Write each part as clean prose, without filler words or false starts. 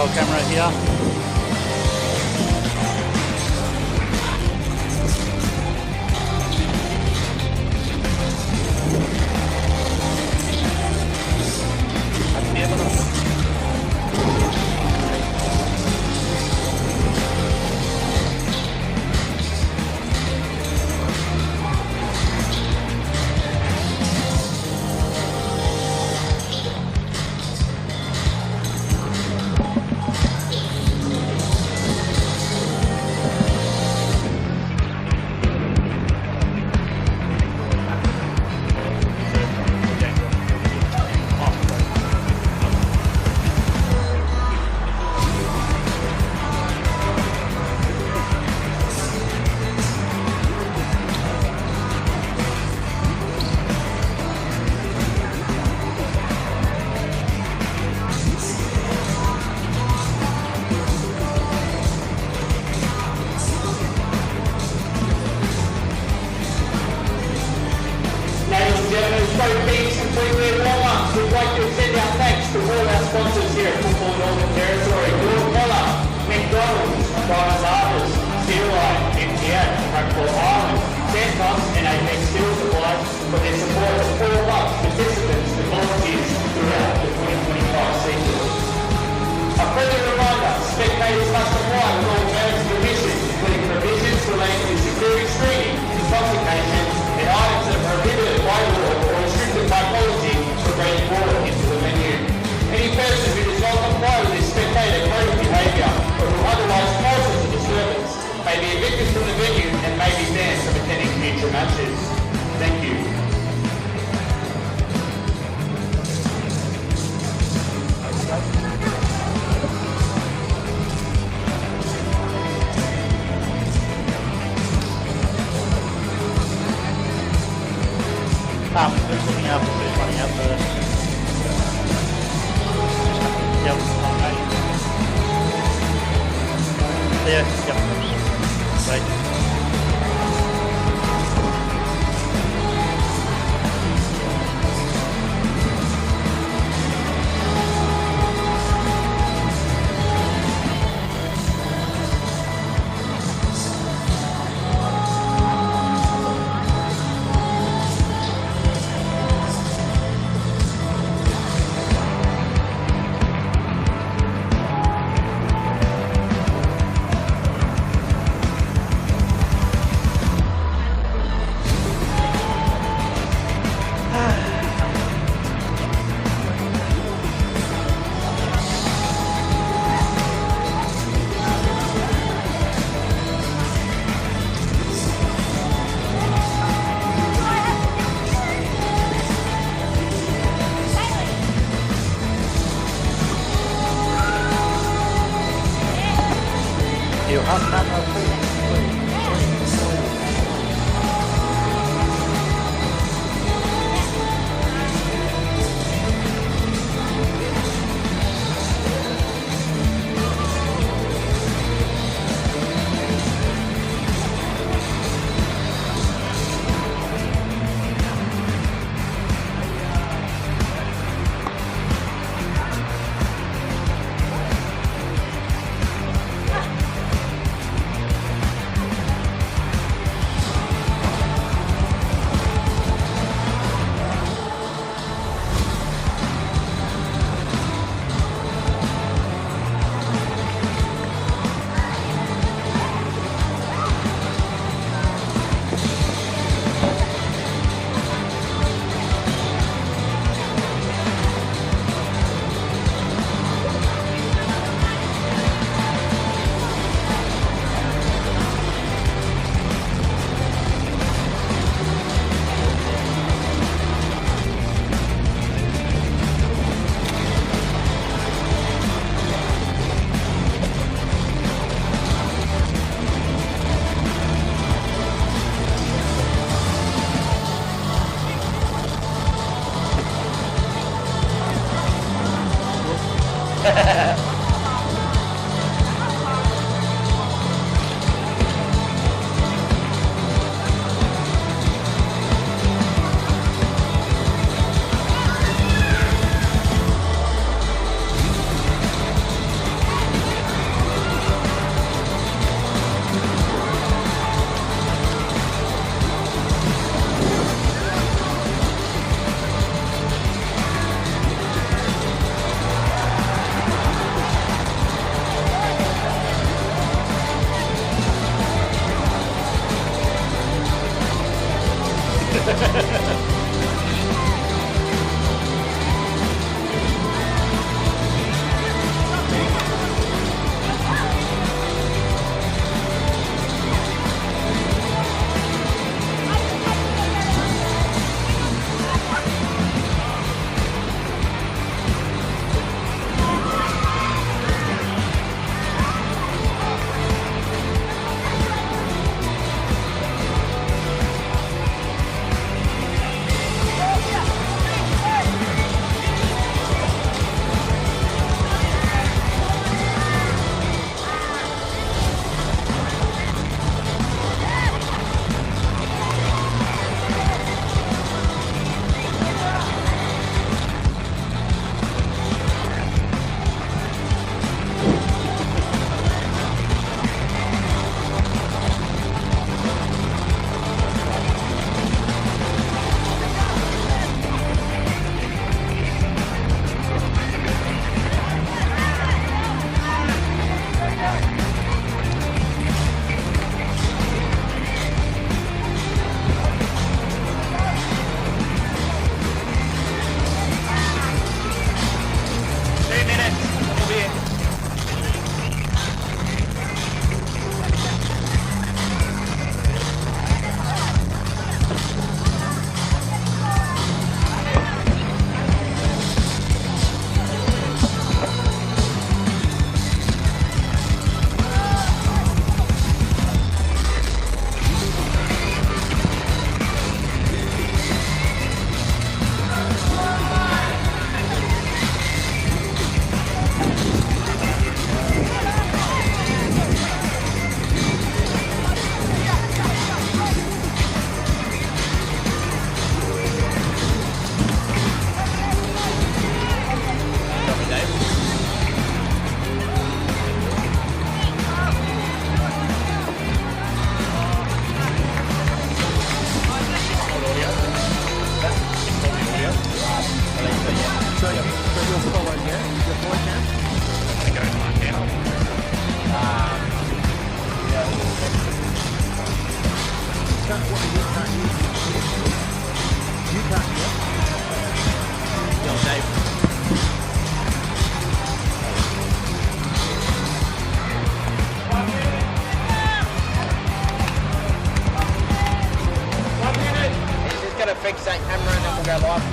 WPL camera here. Who's looking after who's running out first? Yep, there, yep, right. Fix that camera and then we'll go live.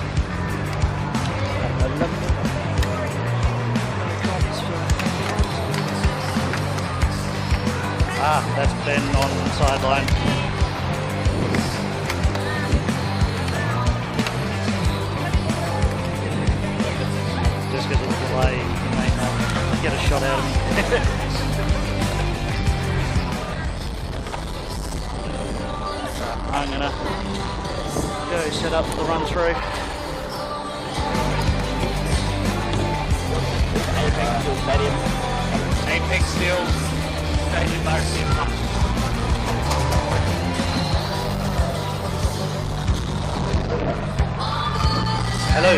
That's Ben on the sideline. Just because of the delay, you may not get a shot out of me. I'm gonna go set up the run through. Apex Steel Stadium. Apex Steel Stadium Stadium. Hello.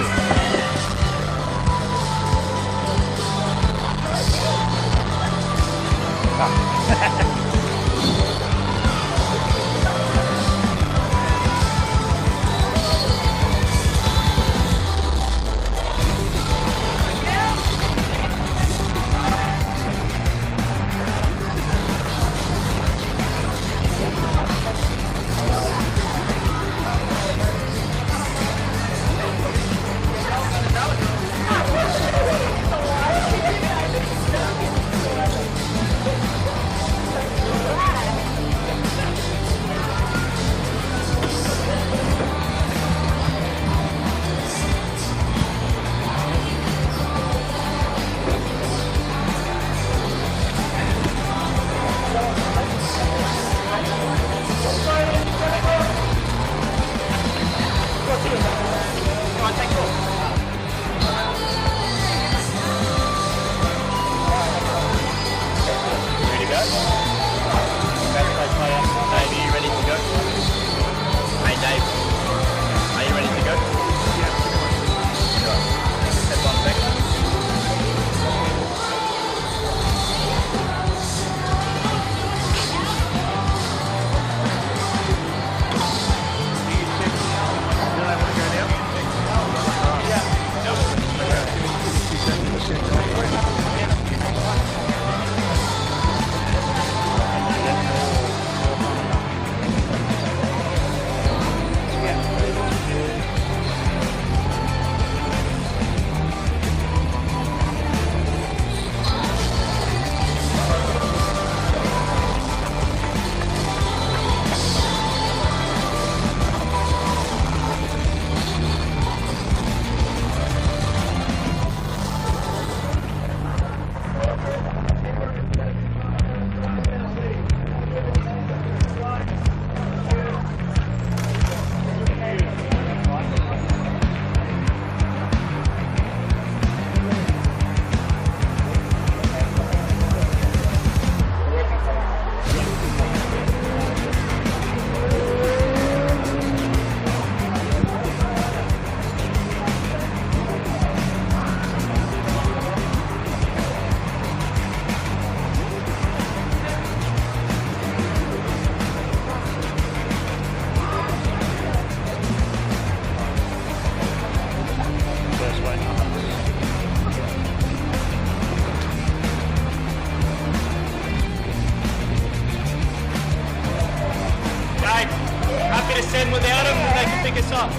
me to send without them, and they can pick us up.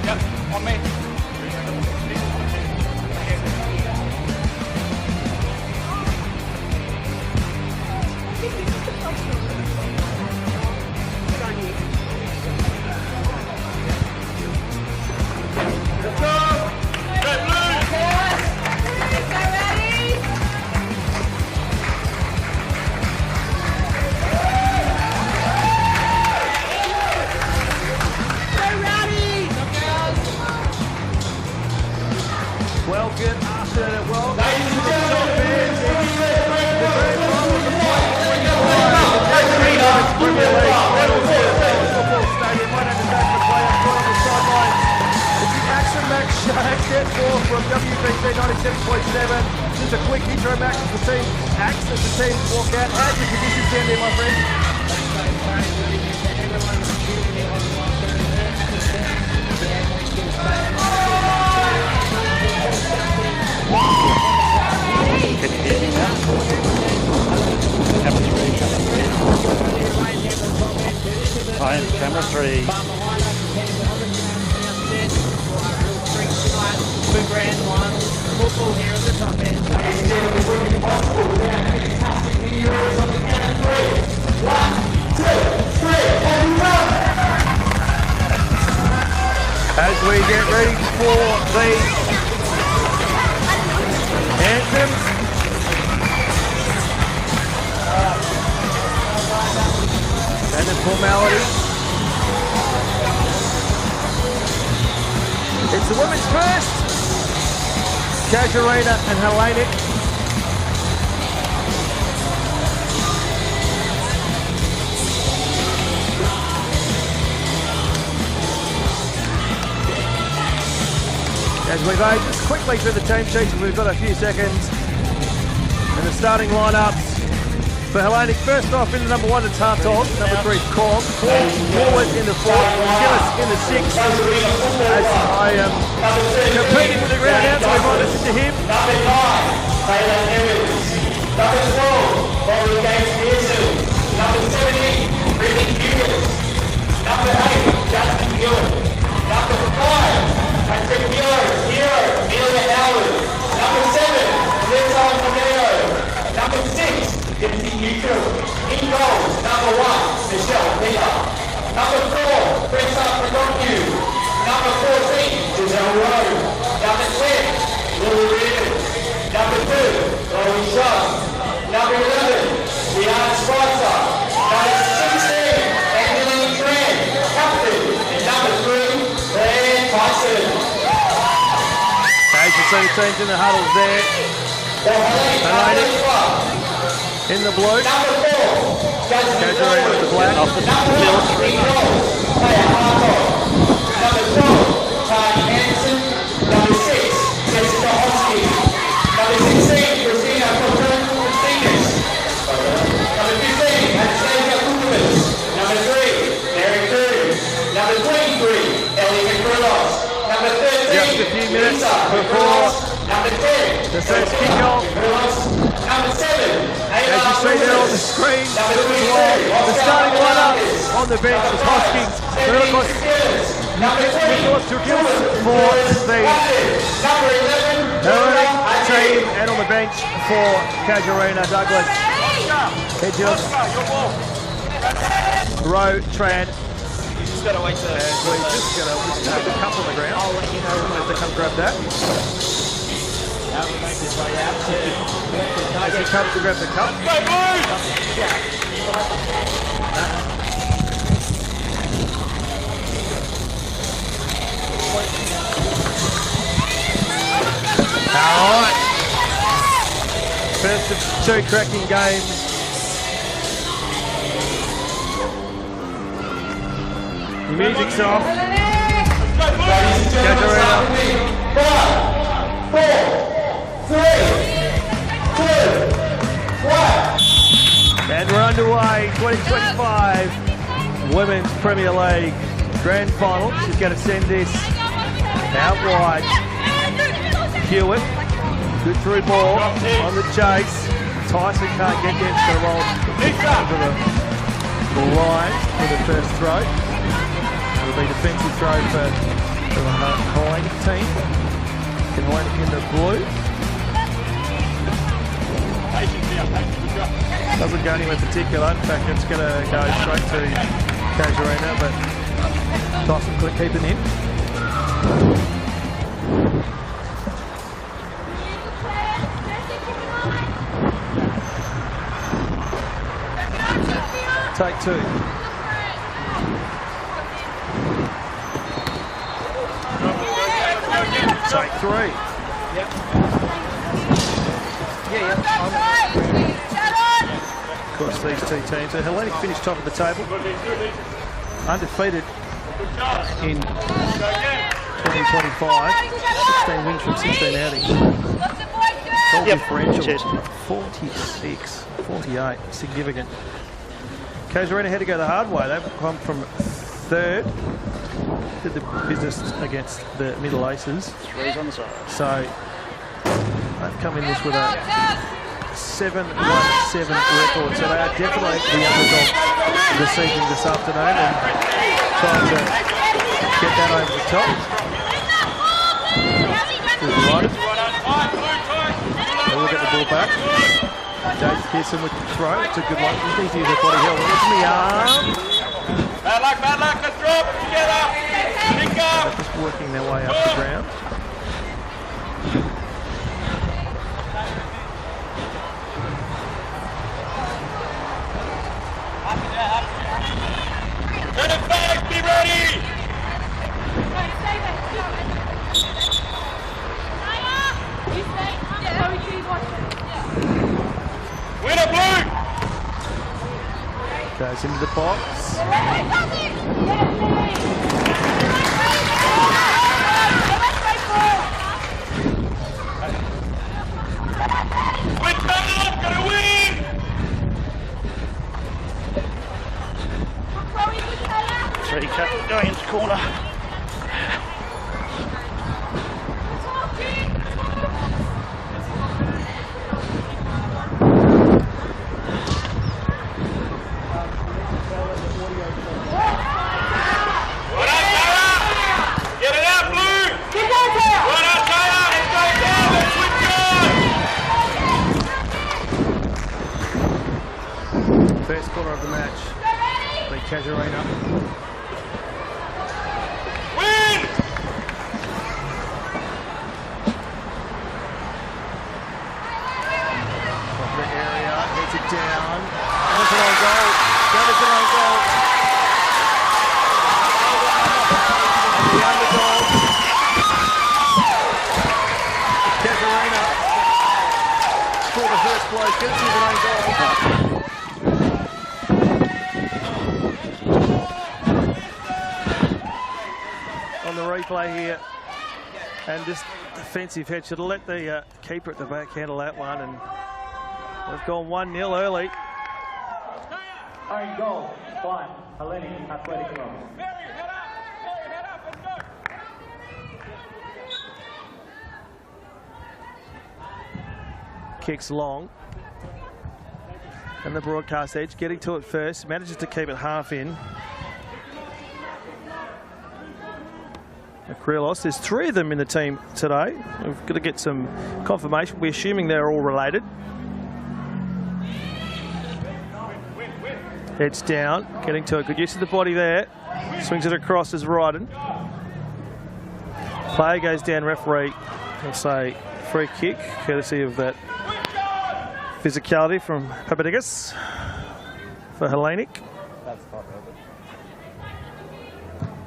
Yep, on me. Well, good afternoon. Well, ladies and gentlemen, the grand final of the Premier League. Football Stadium. My name is Matt McLeod. Caught on the sideline. It's the Action Max Get 4 from WPL 97.7. Just a quick intro, Max, as the team acts, as the team walk out. How's the conditions down there, my friend? Can you hear me now? Camera 3. I am camera 3. For grand one, football here at the top end. As we get ready for the anthem, and the formality. It's the women's first. Casuarina and Hellenic. As we go just quickly through the team sheets, we've got a few seconds. And the starting lineups for Hellenic. First off, in the number 1, it's Hartog. Number 3, Korb. Forward in the 4th. Gillis in the 6th. As I am competing with the ground out, so we might listen to him. Number 9, Taylor Evans. Number 12, Bobby Gates Pearson. Number 17, Brittany Hughes. Number 8, Justin Gill. Number 5, Patrick Hero, Amelia Howard. Number 7, Liz Romero. Number 6, Dempsey Neutral. In goals, number 1, Michelle Peter. Number 4, Bressa Pagonu. Number 14, Giselle Rowe. Number 10, Lily Rivers. Number 2, Chloe Shaw. Number 11, Rihanna Spicer. Number 16, Angeline Tran, captain. And number 3, Claire Tyson. As you see the teams in the huddles there. Hellenic in the blue. Number 4, Casuarina with the black. Number 1, Claire Hartog. Number 12, Tanya Anderson. Number 6, Jessica Hosky. Number 16, Christina Contreras. Number 15, Anastasia Kukovic. Number 3, Mary Cruz. Number 23, Ellie McCrillos. Number 13, Just a few minutes Lisa before McCrillos. Number 10, the first kickoff. Number 7, As you see there on the screen, the starting lineup on the bench is Hoskins, Nicholas Turgis for the Hellenic team, and on the bench for Casuarina, Douglas, Hedges, Rowe, Tran. You just gotta wait till... And we're just going to have the cup on the ground. I'll let you know when they come grab that. As he comes to grab the cup. All right. First of 2 cracking games. The music's off. Casuarina. 5, 4, 3, 2, 1. And we're underway, 2025 Women's Premier League Grand Final. She's going to send this out wide. Hewitt, good through ball on the chase. Tyson can't get there, it's going to roll into the line for the first throw. It'll be defensive throw for the Hellenic team. Hellenic in the blue. Doesn't go anywhere particular. In fact, it's going to go straight to Casuarina, but Tyson quick keeping in. Take two. Take three. Yep. Of course, these two teams. So Hellenic finished top of the table, undefeated in 2025. 16 wins from 16 outings. Goal differential 46, 48, significant. Casuarina had to go the hard way. They've come from third, did the business against the middle aces. Threes on the side. So they've come in this with a 7-1-7 record. So they are definitely the underdog this evening, this afternoon, and trying to get that over the top. Right. We'll get the ball back. Dave Pearson with the throw. It's a good one. He needs to use their body held in the arm. Bad luck, let's drop it together. Pick up. They're just working their way up the ground. Turn it back, be ready. Winner blue! Goes into the box. Win time, gotta win! Three cut going into corner. First quarter of the match, the Casuarina. Win! Off the area, hits it down. That was an own goal. That was an own goal. And the underdog, Casuarina, scored the first blow, gets with an own goal. On the replay here, and this defensive head should have let the keeper at the back handle that one, and we've gone 1-0 early. Own goal, 1, Hellenic Athletic Club. Kicks long, and the broadcast edge getting to it first, manages to keep it half in. Akrilos, there's 3 of them in the team today. We've got to get some confirmation. We're assuming they're all related. Heads down, getting to it. Good use of the body there. Swings it across as Ryden. Player goes down, referee will say free kick, courtesy of that physicality from Papadigas for Hellenic.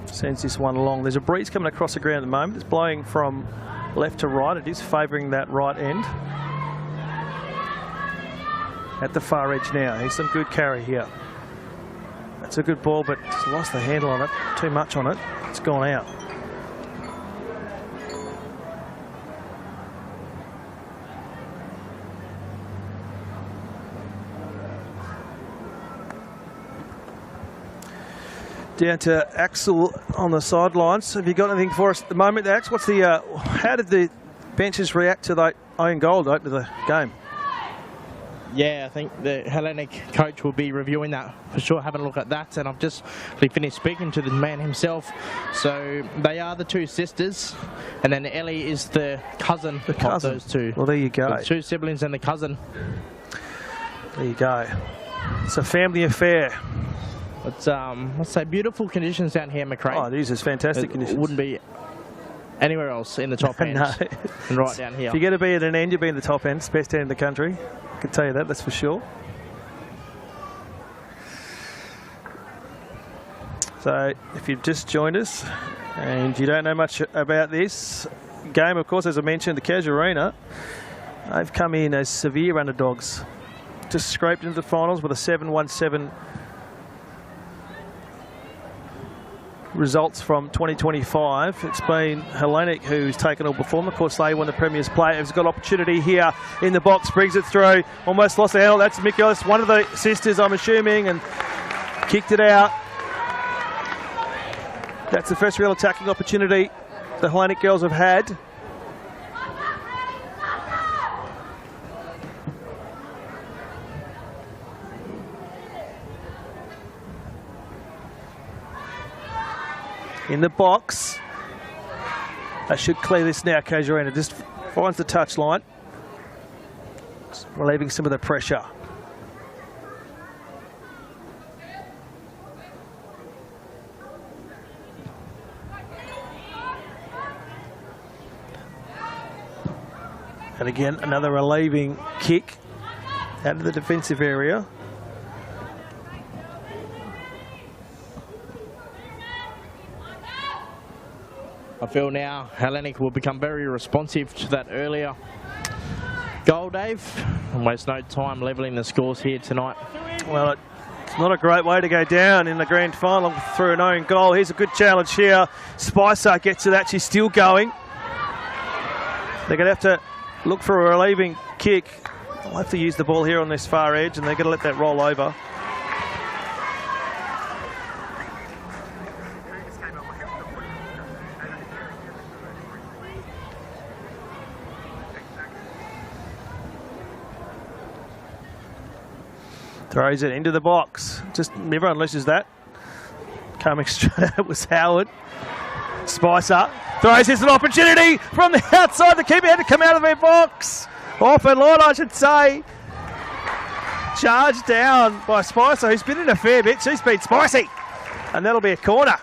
Sends this one along. There's a breeze coming across the ground at the moment. It's blowing from left to right. It is favouring that right end. At the far edge now. Here's some good carry here. That's a good ball, but it's lost the handle on it. Too much on it. It's gone out. Down to Axel on the sidelines. Have you got anything for us at the moment, Ax? What's the? How did the benches react to that own goal to open the game? Yeah, I think the Hellenic coach will be reviewing that for sure, having a look at that. And I've just finished speaking to the man himself. So they are the two sisters, and then Ellie is the cousin of those two. Well, there you go. The two siblings and the cousin. There you go. It's a family affair. It's let's say beautiful conditions down here, McRae. Oh, these are fantastic conditions. Wouldn't be anywhere else in the top end. No. And right down here. If you're going to be at an end, you'll be in the top end. It's the best end in the country. I can tell you that, that's for sure. So, if you've just joined us and you don't know much about this game, of course, as I mentioned, the Casuarina, they've come in as severe underdogs. Just scraped into the finals with a 7-1-7 results from 2025. It's been Hellenic who's taken all before them. Of course, they won the Premier's Play. Has got opportunity here in the box, brings it through. Almost lost the handle. That's Mikolas, one of the sisters, I'm assuming, and kicked it out. That's the first real attacking opportunity the Hellenic girls have had. In the box. They should clear this now. Casuarina just finds the touch line, relieving some of the pressure. And again, another relieving kick out of the defensive area. I feel now Hellenic will become very responsive to that earlier goal, Dave. Almost no time levelling the scores here tonight. Well, it's not a great way to go down in the grand final through an own goal. Here's a good challenge here. Spicer gets to that. She's still going. They're going to have to look for a relieving kick. They'll have to use the ball here on this far edge, and they're going to let that roll over. Throws it into the box. Just everyone loses that. Coming straight out was Howard. Spicer throws this an opportunity from the outside. The keeper had to come out of their box. Off and line, I should say. Charged down by Spicer, who's been in a fair bit. She's been spicy. And that'll be a corner.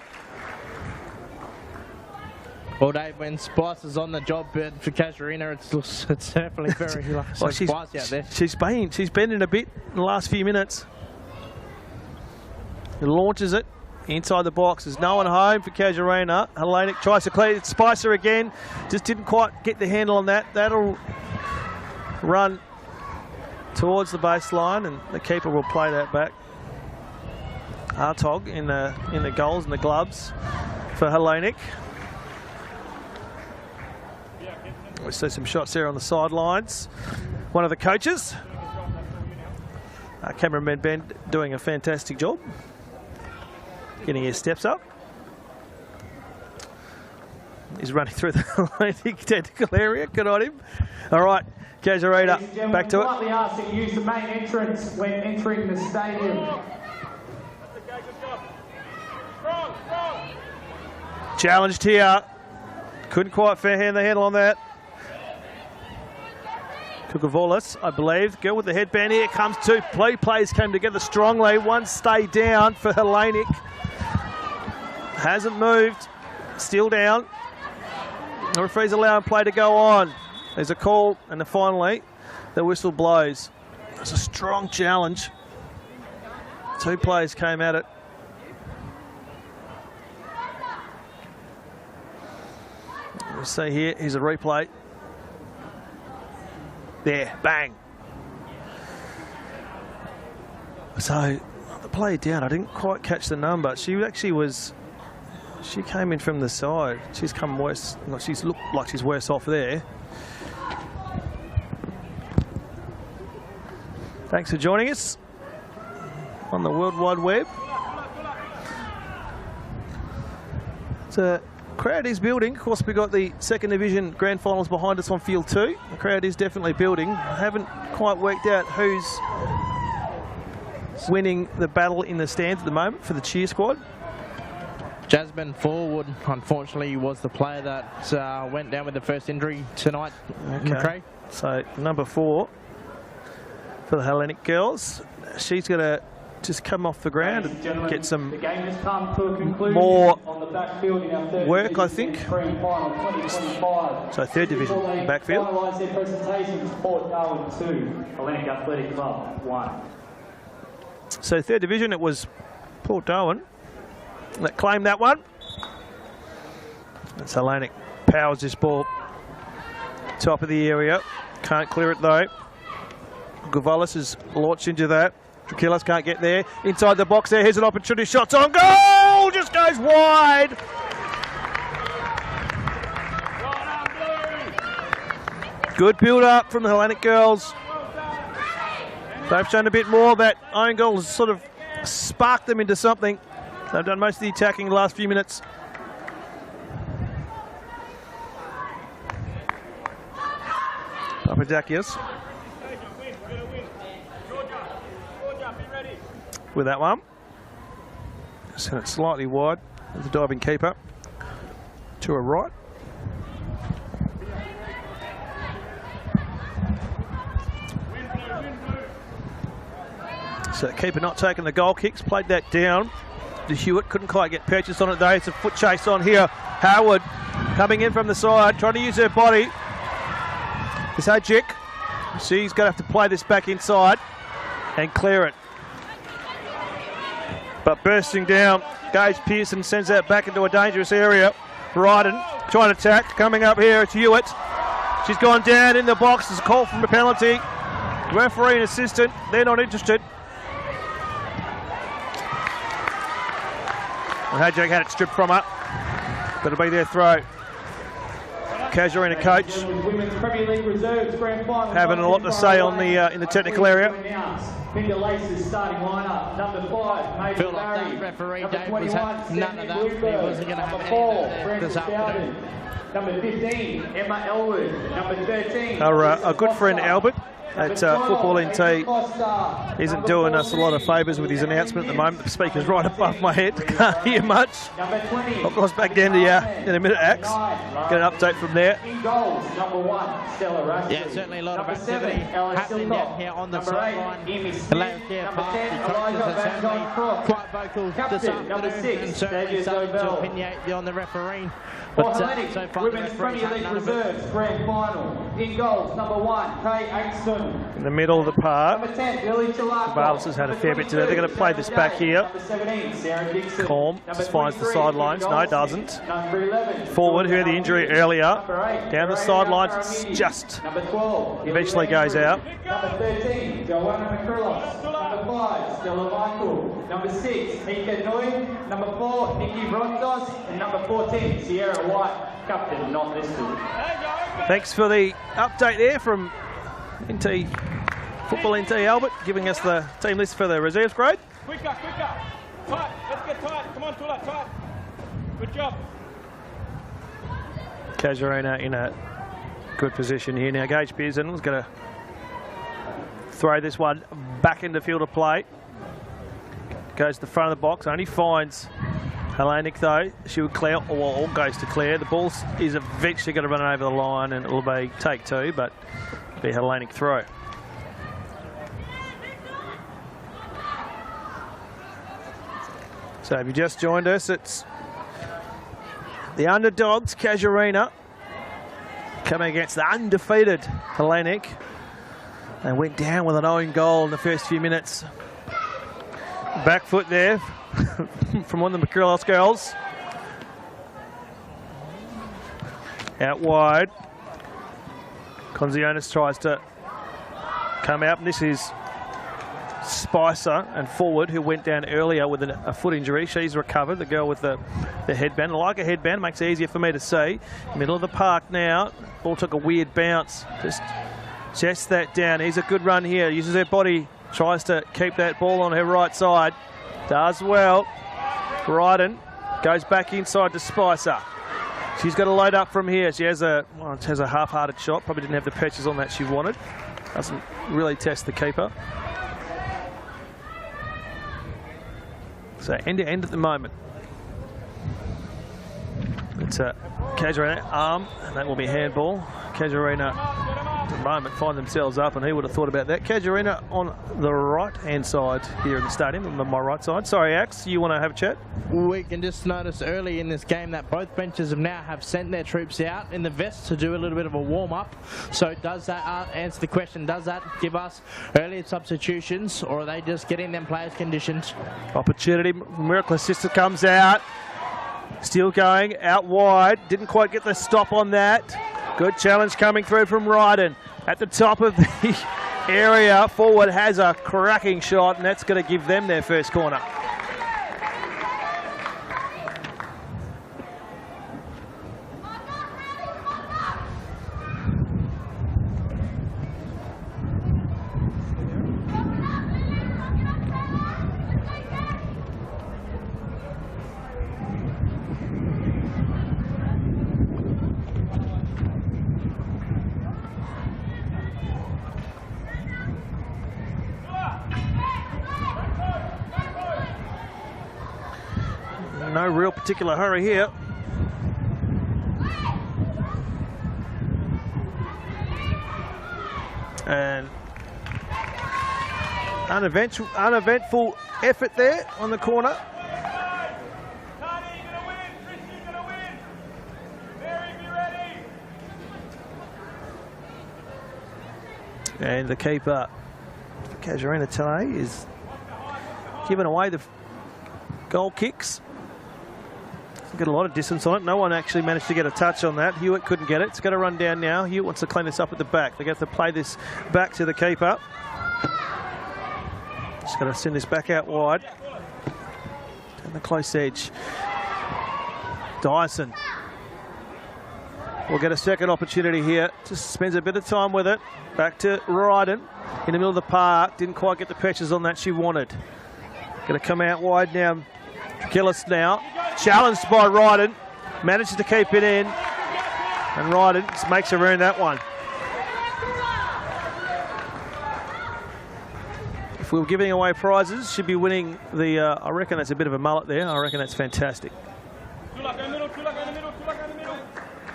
Well, Dave, when Spicer's on the job for Casuarina, it's definitely very spicy out there. She's been in a bit in the last few minutes. He launches it inside the box. There's no one home for Casuarina. Hellenic tries to clear it. Spicer again. Just didn't quite get the handle on that. That'll run towards the baseline, and the keeper will play that back. Hartog in the goals and the gloves for Hellenic. We see some shots there on the sidelines. One of the coaches, cameraman Ben, doing a fantastic job. Getting his steps up. He's running through the Hellenic technical area. Good on him. All right, Casuarina, back to it. Slightly asked to use the main entrance when entering the stadium. Challenged here. Couldn't quite fair hand the handle on that. Kukavolis, I believe. Girl with the headband here comes two. Plays came together strongly. One stayed down for Hellenic. Hasn't moved. Still down. The referee's allowing play to go on. There's a call, and then finally the whistle blows. It's a strong challenge. Two players came at it. We'll see here. Here's a replay. There, bang. So the play down, I didn't quite catch the number. She actually was, she came in from the side. She's come worse, she's looked like she's worse off there. Thanks for joining us on the World Wide Web. It's a Crowd is building. Of course, we've got the second division grand finals behind us on field 2. The crowd is definitely building. Haven't quite worked out who's winning the battle in the stands at the moment for the cheer squad. Jasmine Forward, unfortunately, was the player that went down with the first injury tonight. Okay. So number 4 for the Hellenic girls. She's going to just come off the ground and get some more work, I think. So third division backfield. So third division, it was Port Darwin that claimed that one. That's Hellenic powers this ball top of the area. Can't clear it though. Gavalis is launched into that. Drakilas can't get there. Inside the box there, here's an opportunity. Shots on goal! Just goes wide. Good build up from the Hellenic girls. They've shown a bit more. That own goal has sort of sparked them into something. They've done most of the attacking the last few minutes. Papadakis with that one. Sent it slightly wide with the diving keeper to her right. So keeper not taking the goal kicks, played that down. The Hewitt couldn't quite get purchase on it though. It's a foot chase on here. Howard coming in from the side, trying to use her body. It's Ajik. She's going to have to play this back inside and clear it. But bursting down, Gage Pearson sends that back into a dangerous area. Ryden trying to attack, coming up here, it's Hewitt. She's gone down in the box, there's a call from a penalty. Referee and assistant, they're not interested. Ajik had it stripped from her, but it'll be their throw. Casuarina coach having a lot to say on the in the technical area. Feel like that referee, Dave, was none of that. He wasn't going to have any of that this afternoon. Number 15, Emma Elwood. Number 13. Our good friend Albert at Football NT isn't doing us a lot of favours with his announcement at the moment. The speaker's right above my head, can't hear much. Of course, back down to you in a minute, Axe. Get an update from there. Yeah, certainly a lot of activity happening down here on the sideline. The Lancashire Park, the coaches are certainly quite vocal this afternoon and certainly starting to opinionate on the refereeing. But so far, the referees have none of it. Grand final. In goals, number 1, Kay Angston. In the middle of the park. Number 10, Billy Chilako. Barles has had a fair bit today. They're going to play this back here. Number 17, Sarah Dixon. Calm just finds the sidelines. No, doesn't. Number 11, Forward, who had the injury earlier. Down the sidelines, it's just number 12, eventually goes out. Number 13, Joanna McCrillis. Number 5, Stella Michael. Number 6, Mika Nui. Number 4, Nikki Rondos. And number 14, Sierra White. Captain not listed. Thanks for the update there from NT Football NT Albert, giving us the team list for the reserves grade. Quicker. Tight. Let's get tight. Come on, Tula, tight. Good job. Casuarina in a good position here now. Gage Pearson is going to throw this one back into field of play. Goes to the front of the box, only finds Hellenic though. She would clear, or all goes to clear. The ball is eventually going to run over the line and it'll be take 2, but it'll be Hellenic throw. So if you just joined us, it's the underdogs, Casuarina, coming against the undefeated Hellenic. They went down with an own goal in the first few minutes. Back foot there from one of the McCrillis girls. Out wide. Conzionis tries to come out, and this is Spicer and Forward, who went down earlier with a foot injury. She's recovered, the girl with the headband. I like a headband, makes it easier for me to see. Middle of the park now. Ball took a weird bounce. Just that down. Here's a good run here. Uses her body, tries to keep that ball on her right side. Does well. Ryden goes back inside to Spicer. She's got to load up from here. She has a half-hearted shot. Probably didn't have the patches on that she wanted. Doesn't really test the keeper. So end-to-end at the moment. It's Casuarina arm, and that will be handball. Casuarina at the moment find themselves up, and who would have thought about that? Casuarina on the right-hand side here in the stadium, on my right side. Sorry, Axe, you want to have a chat? We can just notice early in this game that both benches have sent their troops out in the vest to do a little bit of a warm-up. So does that answer the question? Does that give us early substitutions, or are they just getting them players conditioned? Opportunity. Miracle Sister comes out. Still going out wide. Didn't quite get the stop on that. Good challenge coming through from Ryden. At the top of the area, forward has a cracking shot, and that's going to give them their first corner. No real particular hurry here. And uneventful effort there on the corner. And the keeper, Casuarina today, is giving away the goal kicks. Get a lot of distance on it. No one actually managed to get a touch on that. Hewitt couldn't get it. It's going to run down now. Hewitt wants to clean this up at the back. They have to play this back to the keeper. Just going to send this back out wide. Down the close edge. Dyson will get a second opportunity here. Just spends a bit of time with it. Back to Ryden in the middle of the park. Didn't quite get the patches on that she wanted. Going to come out wide now. Gillis now. Challenged by Ryden. Manages to keep it in. And Ryden just makes her earn that one. If we were giving away prizes, she'd be winning the, I reckon that's a bit of a mullet there. I reckon that's fantastic.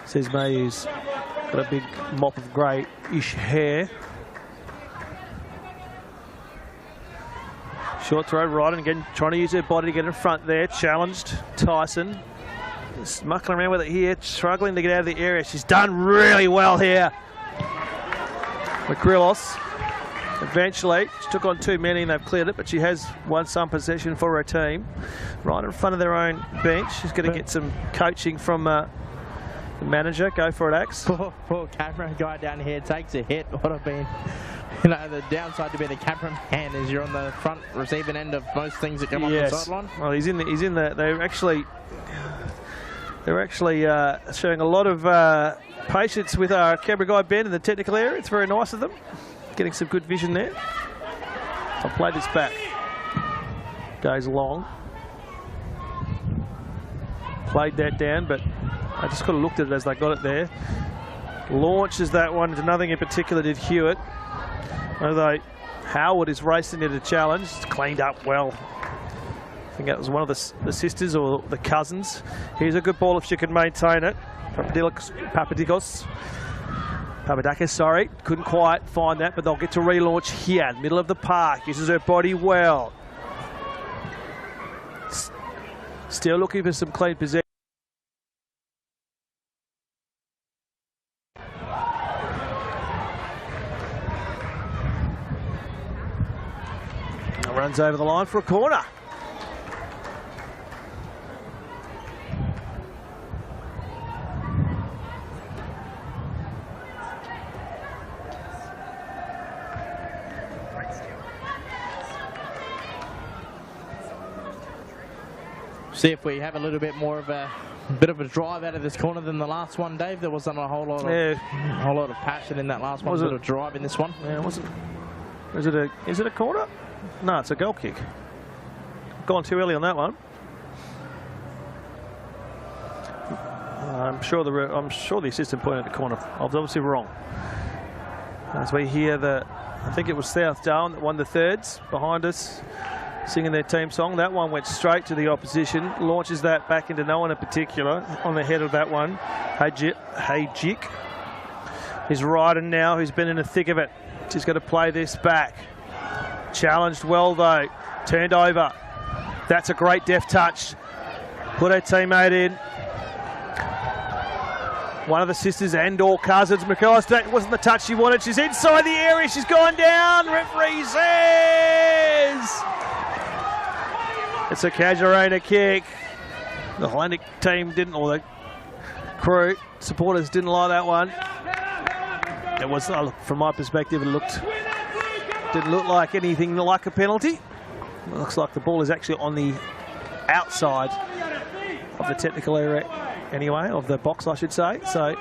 Says Mayu's got a big mop of grey-ish hair. Short throw, Ryden again, trying to use her body to get in front there. Challenged, Tyson. Just mucking around with it here, struggling to get out of the area. She's done really well here. McGrillos, eventually, she took on too many and they've cleared it, but she has won some possession for her team. Right in front of their own bench. She's going to get some coaching from the manager. Go for it, Axe. Poor camera guy down here takes a hit. What have been... You know, the downside to being a cameraman is you're on the front receiving end of most things that come off the sideline. Well, he's in the. They're actually showing a lot of patience with our camera guy Ben in the technical area. It's very nice of them, getting some good vision there. I'll play this back. Goes long. Played that down, but I just could have looked at it as they got it there. Launches that one into nothing in particular did Hewitt. Although Howard is racing it a challenge. It's cleaned up well. I think that was one of the sisters or the cousins. Here's a good ball if she can maintain it. Papadakis, sorry. Couldn't quite find that, but they'll get to relaunch here. Middle of the park. Uses her body well. Still looking for some clean possession. Runs over the line for a corner. See if we have a little bit more of a drive out of this corner than the last one, Dave. There wasn't a whole lot of passion in that last one. Was it a drive in this one? Yeah, it wasn't. Is it a corner? No, it's a goal kick. Gone too early on that one. I'm sure the assistant pointed at the corner. I was obviously wrong. As we hear I think it was South Darwin that won the thirds behind us, singing their team song. That one went straight to the opposition, launches that back into no one in particular. On the head of that one, Hejik. He's riding now, who's been in the thick of it. She's got to play this back. Challenged well though, turned over. That's a great deft touch. Put her teammate in. One of the sisters and/or cousins. McCullough, that wasn't the touch she wanted. She's inside the area. She's gone down. Referee says it's a Casuarina kick. The Hellenic team didn't, or the crew supporters didn't like that one. It was, from my perspective, it didn't look like anything like a penalty. It looks like the ball is actually on the outside of the technical area anyway, of the box I should say. So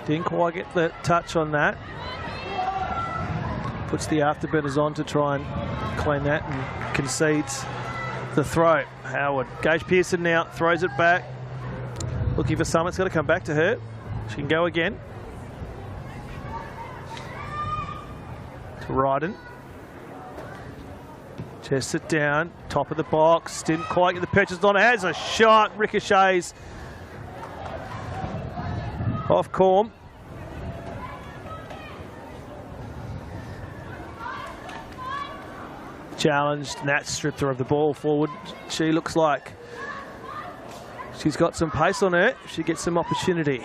didn't quite get the touch on that. Puts the afterburners on to try and clean that and concedes the throw. Howard, Gage Pearson now throws it back. Looking for someone, it's got to come back to her. She can go again. To Ryden. Chests it down, top of the box, didn't quite get the purchase on it, has a shot, ricochets off Corm. Challenged, Nat stripped her of the ball forward. She looks like she's got some pace on her, she gets some opportunity.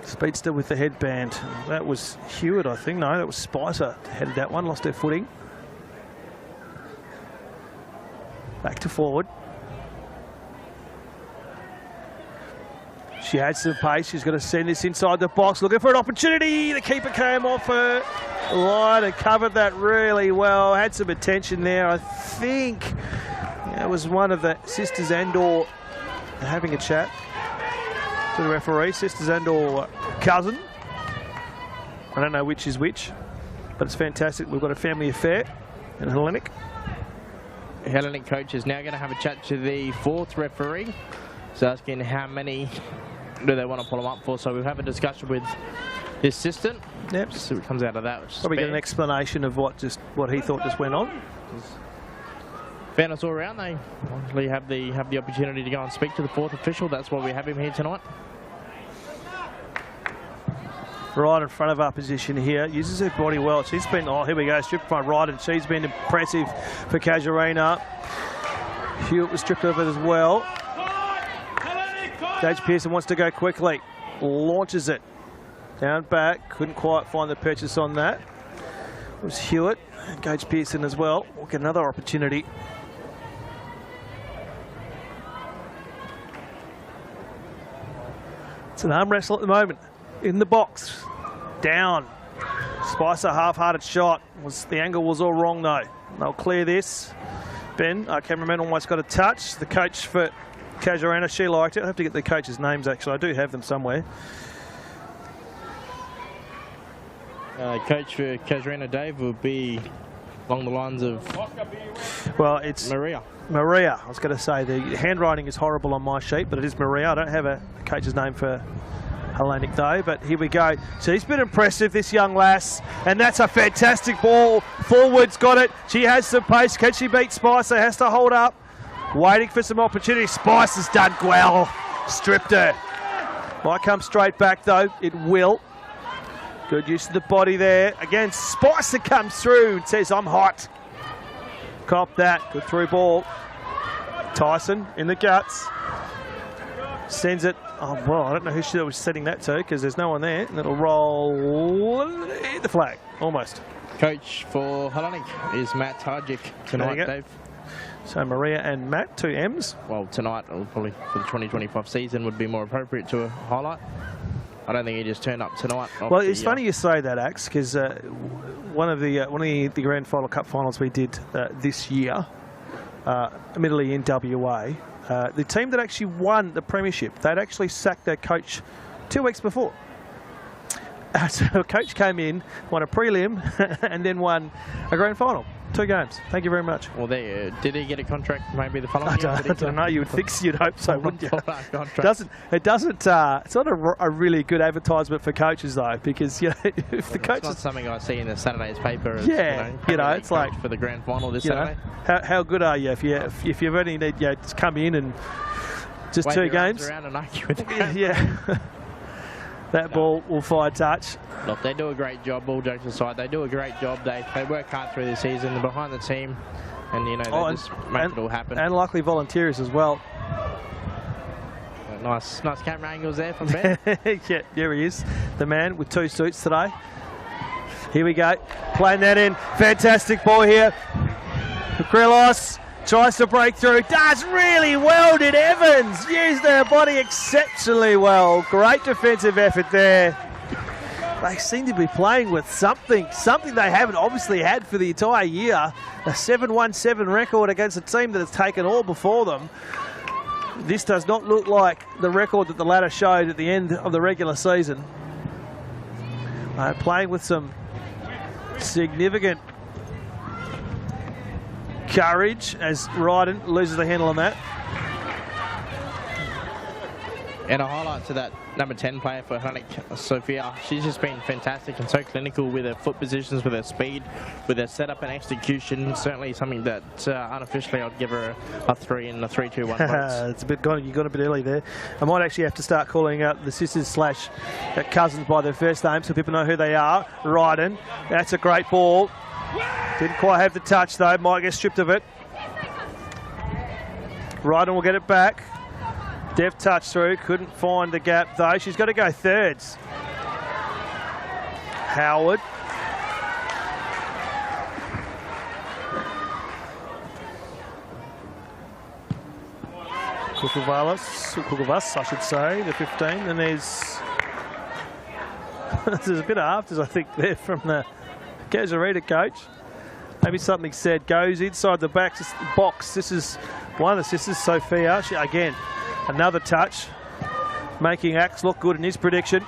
Speedster with the headband. That was Hewitt, I think. No, that was Spicer. Headed that one, lost her footing. Back to forward. She had some pace. She's got to send this inside the box. Looking for an opportunity. The keeper came off her line and covered that really well. Had some attention there. I think it was one of the sisters and/or having a chat to the referee, sisters and/or cousin. I don't know which is which, but it's fantastic. We've got a family affair in Hellenic. Hellenic coach is now going to have a chat to the fourth referee. He's asking how many do they want to pull him up for. So we'll have a discussion with his assistant. Yep. See what comes out of that. Probably get an explanation of what he thought just went on. Fairness all around, they obviously have the opportunity to go and speak to the fourth official. That's why we have him here tonight. Right in front of our position here, uses her body well. She's been, oh, here we go, stripped by Ryden. She's been impressive for Casuarina. Hewitt was stripped of it as well. Gage Pearson wants to go quickly, launches it down back, couldn't quite find the purchase on that. It was Hewitt and Gage Pearson as well. We'll get another opportunity. It's an arm wrestle at the moment. In the box, down. Spicer, half-hearted shot. The angle was all wrong though. They'll clear this. Ben, our cameraman, almost got a touch. The coach for Casuarina, she liked it. I have to get the coaches' names actually. I do have them somewhere. Coach for Casuarina, Dave, will be along the lines of... Well, it's... Maria. Maria. I was going to say, the handwriting is horrible on my sheet, but it is Maria. I don't have a coach's name for Hellenic though, but here we go. She's been impressive, this young lass, and that's a fantastic ball. Forward's got it. She has some pace. Can she beat Spicer? Has to hold up. Waiting for some opportunity. Spicer's done well. Stripped her. Might come straight back though. It will. Good use of the body there. Again, Spicer comes through and says, I'm hot. Cop that. Good through ball. Tyson in the guts. Sends it. Oh, well, I don't know who she was setting that to because there's no one there. And it'll roll. Hit the flag. Almost. Coach for Hellenic is Matt Targic tonight, Dave. So Maria and Matt, 2 M's. Well, tonight, or probably for the 2025 season, would be more appropriate to highlight. I don't think he just turned up tonight. Well, it's funny you say that, Axe, because one of the Grand Final Cup finals we did this year, admittedly in WA, the team that actually won the premiership, they'd actually sacked their coach 2 weeks before. So a coach came in, won a prelim, and then won a grand final. 2 games. Thank you very much. Well, there. Did he get a contract maybe the following year? I don't know. You would think you'd hope so, wouldn't you? Contract. It doesn't. It's not a really good advertisement for coaches though, because if the coaches. It's not something I see in the Saturday's paper. As, it's like for the grand final this Saturday. How good are you if you've only need to come in and just 2 games? Around and argue with the yeah. That ball will fire touch. Look, they do a great job, all jokes aside. They do a great job. They work hard through the season. They're behind the team. And, they just make it all happen. And likely volunteers as well. Nice camera angles there from Ben. Yeah, there he is. The man with 2 suits today. Here we go. Playing that in. Fantastic ball here. Krilos tries to break through. Does really well, did Evans. Used their body exceptionally well. Great defensive effort there. They seem to be playing with something they haven't obviously had for the entire year. A 7-1-7 record against a team that has taken all before them. This does not look like the record that the latter showed at the end of the regular season. Playing with some significant courage as Ryden loses the handle on that. And a highlight to that number 10 player for Hellenic, Sophia. She's just been fantastic and so clinical with her foot positions, with her speed, with her setup and execution. Certainly something that unofficially I'd give her a 3 in the 3-2-1 votes. It's a bit gone. You got a bit early there. I might actually have to start calling out the sisters / cousins by their first name so people know who they are. Ryden. That's a great ball. Didn't quite have the touch though. Might get stripped of it. Ryden will get it back. Deft touch through, couldn't find the gap though. She's got to go thirds. Howard. Kukovas, I should say, the 15. And there's a bit of afters, I think, there from the Casuarina coach. Maybe something said, goes inside the box. This is one of the sisters, Sophia. Again, another touch, making Axe look good in his prediction.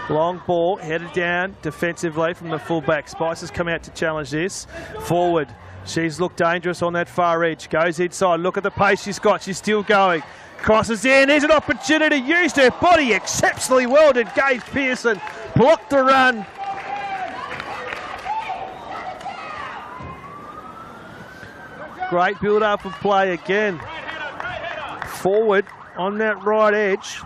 Long ball, headed down defensively from the fullback. Spicer's come out to challenge this. Forward, she's looked dangerous on that far edge. Goes inside, look at the pace she's got. She's still going. Crosses in, there's an opportunity. Used her body exceptionally well, did Gabe Pearson. Blocked the run. Great build-up of play again. Forward on that right edge.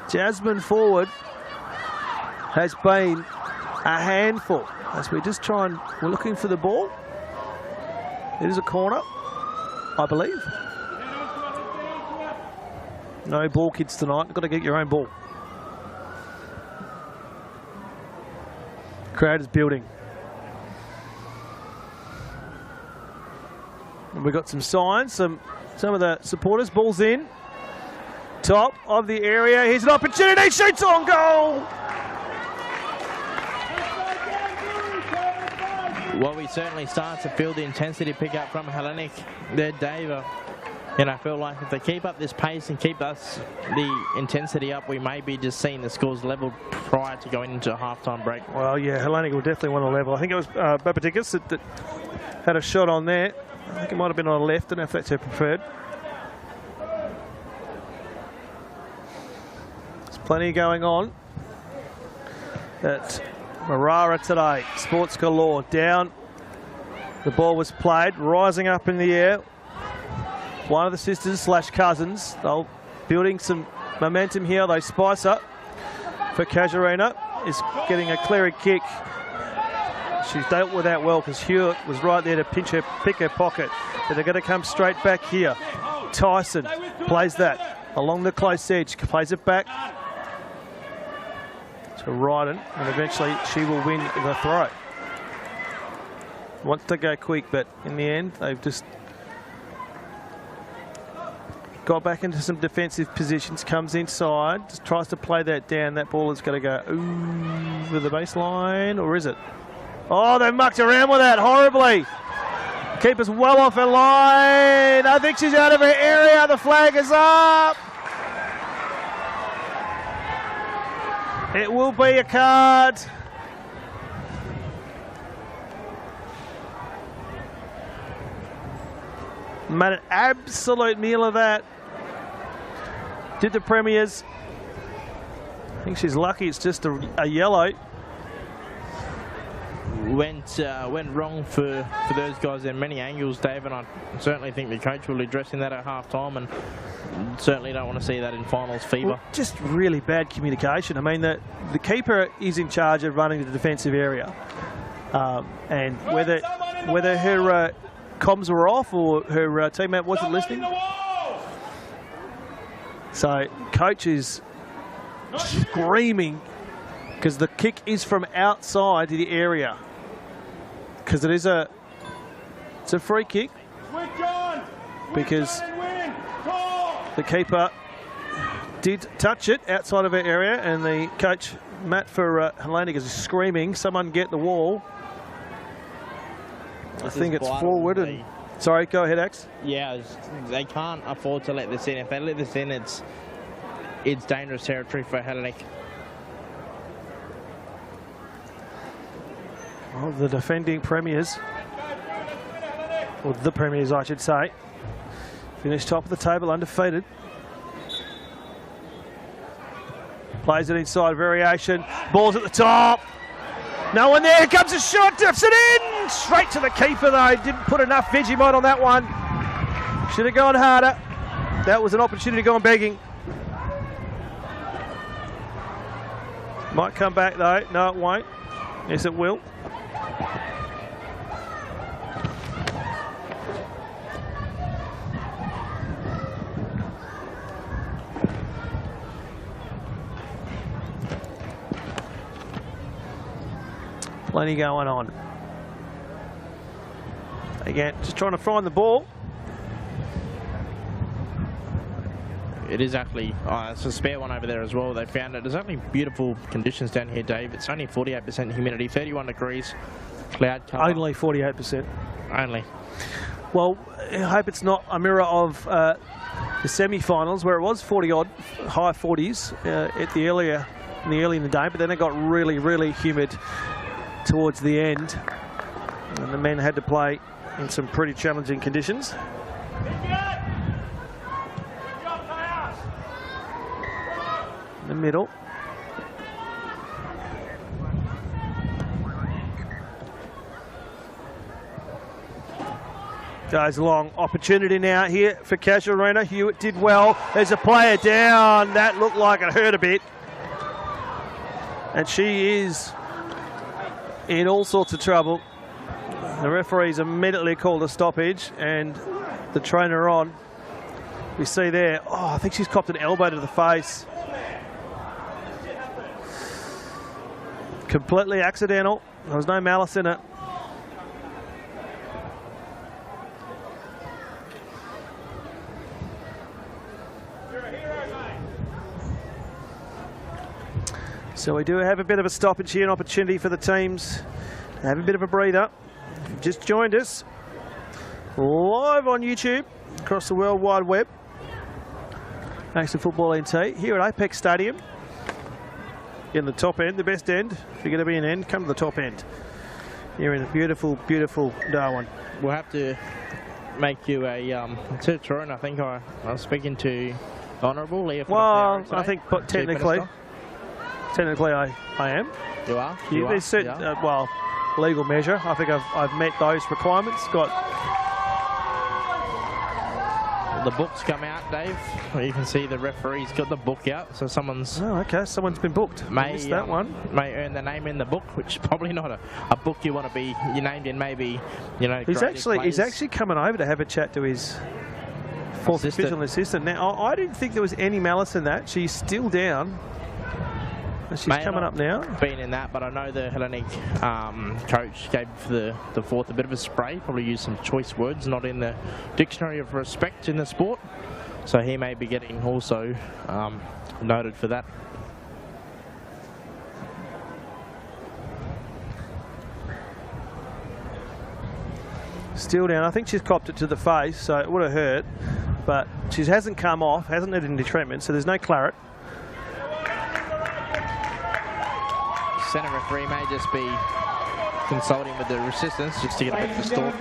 Jasmine Forward has been a handful. As we just try and we're looking for the ball. It is a corner, I believe. No ball kids tonight. You've got to get your own ball. Crowd is building. And we've got some signs, some of the supporters. Ball's in. Top of the area. Here's an opportunity. Shoots on goal. Well, we certainly start to feel the intensity pick up from Hellenic there, Dave. And I feel like if they keep up this pace and keep us the intensity up, we may be just seeing the scores level prior to going into a halftime break. Well, yeah, Hellenic will definitely want to level. I think it was Babadikas that had a shot on there. I think it might have been on the left. I don't know if that's her preferred. There's plenty going on at Marara today. Sports galore. Down. The ball was played. Rising up in the air. One of the sisters / cousins. They're building some momentum here. They spice up for Casuarina. Is getting a clearing kick. She's dealt with that well because Hewitt was right there to pick her pocket. But they're going to come straight back here. Tyson plays that along the close edge. Plays it back to Ryden. And eventually she will win the throw. Wants to go quick, but in the end, they've just got back into some defensive positions, comes inside, just tries to play that down. That ball is going to go over the baseline, or is it? Oh, they mucked around with that horribly. Keeper's well off her line. I think she's out of her area. The flag is up. It will be a card. Made an absolute meal of that. Did the Premiers. I think she's lucky it's just a yellow. Went wrong for those guys in many angles, Dave, and I certainly think the coach will be addressing that at half-time, and certainly don't want to see that in finals fever. Well, just really bad communication. I mean, the keeper is in charge of running the defensive area, and whether her comms were off or her teammate wasn't listening. So coach is screaming because the kick is from outside the area, because it's a free kick, because the keeper did touch it outside of her area, and the coach Matt for Hellenic is screaming, someone get the wall. I think it's forward. And sorry, go ahead, Axe. Yeah, they can't afford to let this in. If they let this in, it's dangerous territory for Hellenic. Well, the defending Premiers, or the Premiers I should say, finished top of the table, undefeated. Plays it inside, variation, ball's at the top. No one there, here comes a shot, dips it in! Straight to the keeper though, didn't put enough Vegemite on that one. Should have gone harder. That was an opportunity to go on begging. Might come back though, no it won't. Yes it will. Plenty going on. Again, just trying to find the ball. It is actually, it's a spare one over there as well. They found it. There's only beautiful conditions down here, Dave. It's only 48% humidity, 31 degrees, cloud cover. Only 48%. Only. Well, I hope it's not a mirror of the semi-finals where it was 40-odd, high 40s early in the day, but then it got really, really humid towards the end, and the men had to play in some pretty challenging conditions. In the middle. Goes long. Opportunity now here for Casuarina. Hewitt did well. There's a player down. That looked like it hurt a bit. And she is in all sorts of trouble. The referees immediately called a stoppage, and the trainer on. We see there, oh, I think she's copped an elbow to the face. Completely accidental. There was no malice in it. So we do have a bit of a stoppage here, an opportunity for the teams to have a bit of a breather. If you've just joined us, live on YouTube, across the World Wide Web, thanks to Football NT, here at Apex Stadium, in the top end, the best end. If you're going to be an end, come to the top end. Here in a beautiful, beautiful Darwin. We'll have to make you a tutor, and I think I was speaking to Honourable Leah. Well, I think technically I am. You are? There's certain, well, legal measure. I think I've met those requirements. Got the book's come out, Dave. You can see the referee's got the book out, so someone's. Oh, okay. Someone's been booked. Missed that one. May earn the name in the book, which is probably not a book you want to be named in. Maybe He's actually coming over to have a chat to his fourth official assistant. Now I didn't think there was any malice in that. She's still down. She's coming up now. Been in that, but I know the Hellenic coach gave the fourth a bit of a spray. Probably used some choice words not in the dictionary of respect in the sport. So he may be getting also noted for that. Still down. I think she's copped it to the face, so it would have hurt. But she hasn't come off, hasn't had any treatment, so there's no claret. Centre referee may just be consulting with the assistants just to get a bit of a store.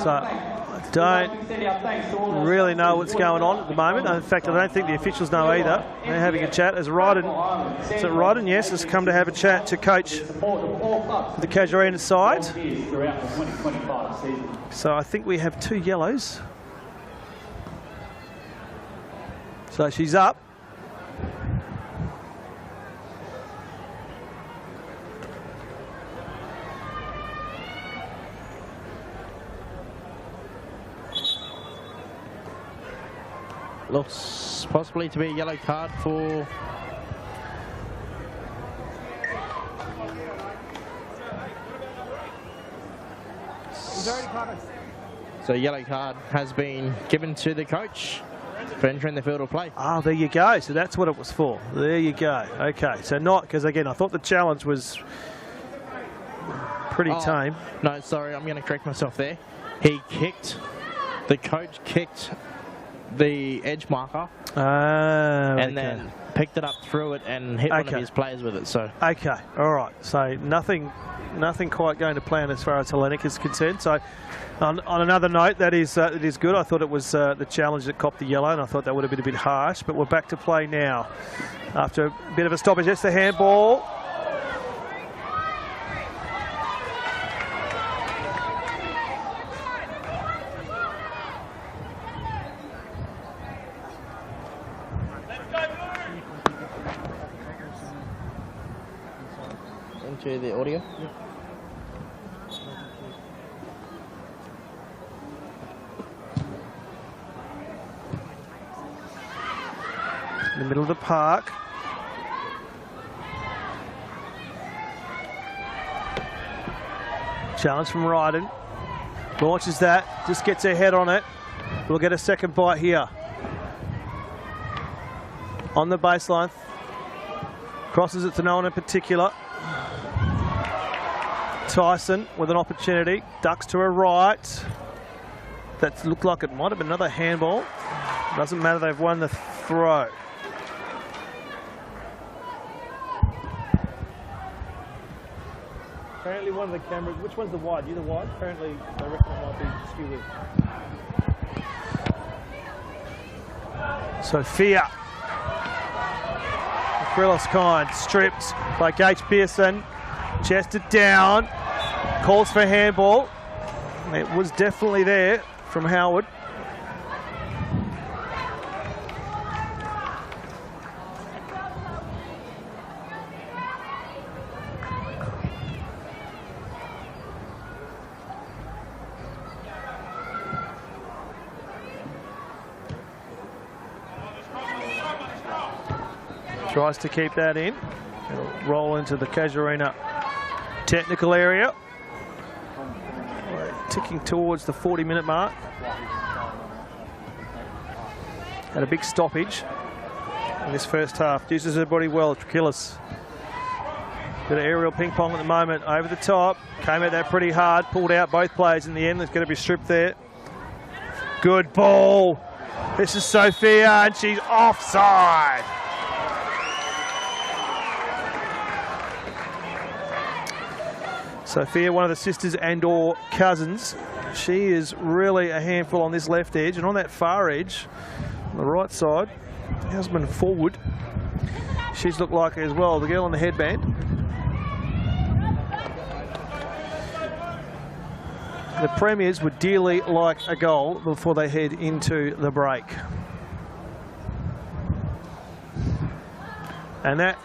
So I don't really know what's going on at the moment. In fact, I don't think the officials know either. They're having a chat as Ryden. So Ryden, yes, has come to have a chat to coach the Casuarina side. So I think we have 2 yellows. So she's up. Looks possibly to be a yellow card for... So yellow card has been given to the coach for entering the field of play. Oh, there you go. So that's what it was for. There you go. Okay. So not, because again, I thought the challenge was pretty tame. No, sorry, I'm going to correct myself there. He kicked, the coach kicked the edge marker and then picked it up through it and hit one of his players with it. So okay, all right. So nothing quite going to plan as far as Hellenic is concerned. So on another note, that is good. I thought it was the challenge that copped the yellow, and I thought that would have been a bit harsh. But we're back to play now after a bit of a stoppage. That's the handball. Into the audio. In the middle of the park. Challenge from Ryden. Launches that, just gets her head on it. We'll get a second bite here. On the baseline. Crosses it to no one in particular. Tyson with an opportunity. Ducks to her right. That looked like it might have been another handball. Doesn't matter, they've won the throw. Apparently one of the cameras, which one's the wide? You the wide? Apparently they reckon it might be skewed. Sophia. Frillos kind, stripped by Gage Pearson. Chested down. Calls for handball. It was definitely there from Howard. Tries to keep that in. It'll roll into the Casuarina technical area. We're ticking towards the 40-minute mark. Had a big stoppage in this first half. Uses her body well, Trachillis. Bit of aerial ping pong at the moment. Over the top. Came at that pretty hard. Pulled out both players in the end. There's going to be stripped there. Good ball. This is Sophia, and she's offside. Sophia, one of the sisters and or cousins. She is really a handful on this left edge, and on that far edge, on the right side, husband forward. She's looked like as well, the girl on the headband. The Premiers would dearly like a goal before they head into the break. And that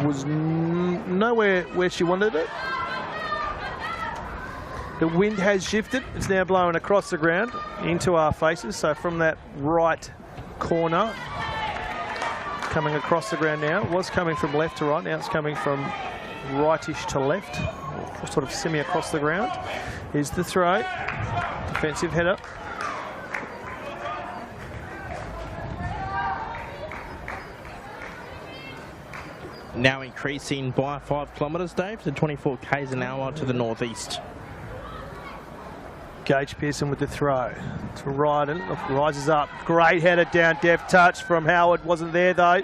was nowhere where she wanted it. The wind has shifted. It's now blowing across the ground into our faces. So from that right corner, coming across the ground now. It was coming from left to right. Now it's coming from rightish to left, sort of semi across the ground. Here's the throw. Defensive header. Now increasing by 5 kilometres, Dave, to 24 k's an hour to the northeast. Gage Pearson with the throw. To Ryden, rises up. Great header down, deft touch from Howard. Wasn't there though.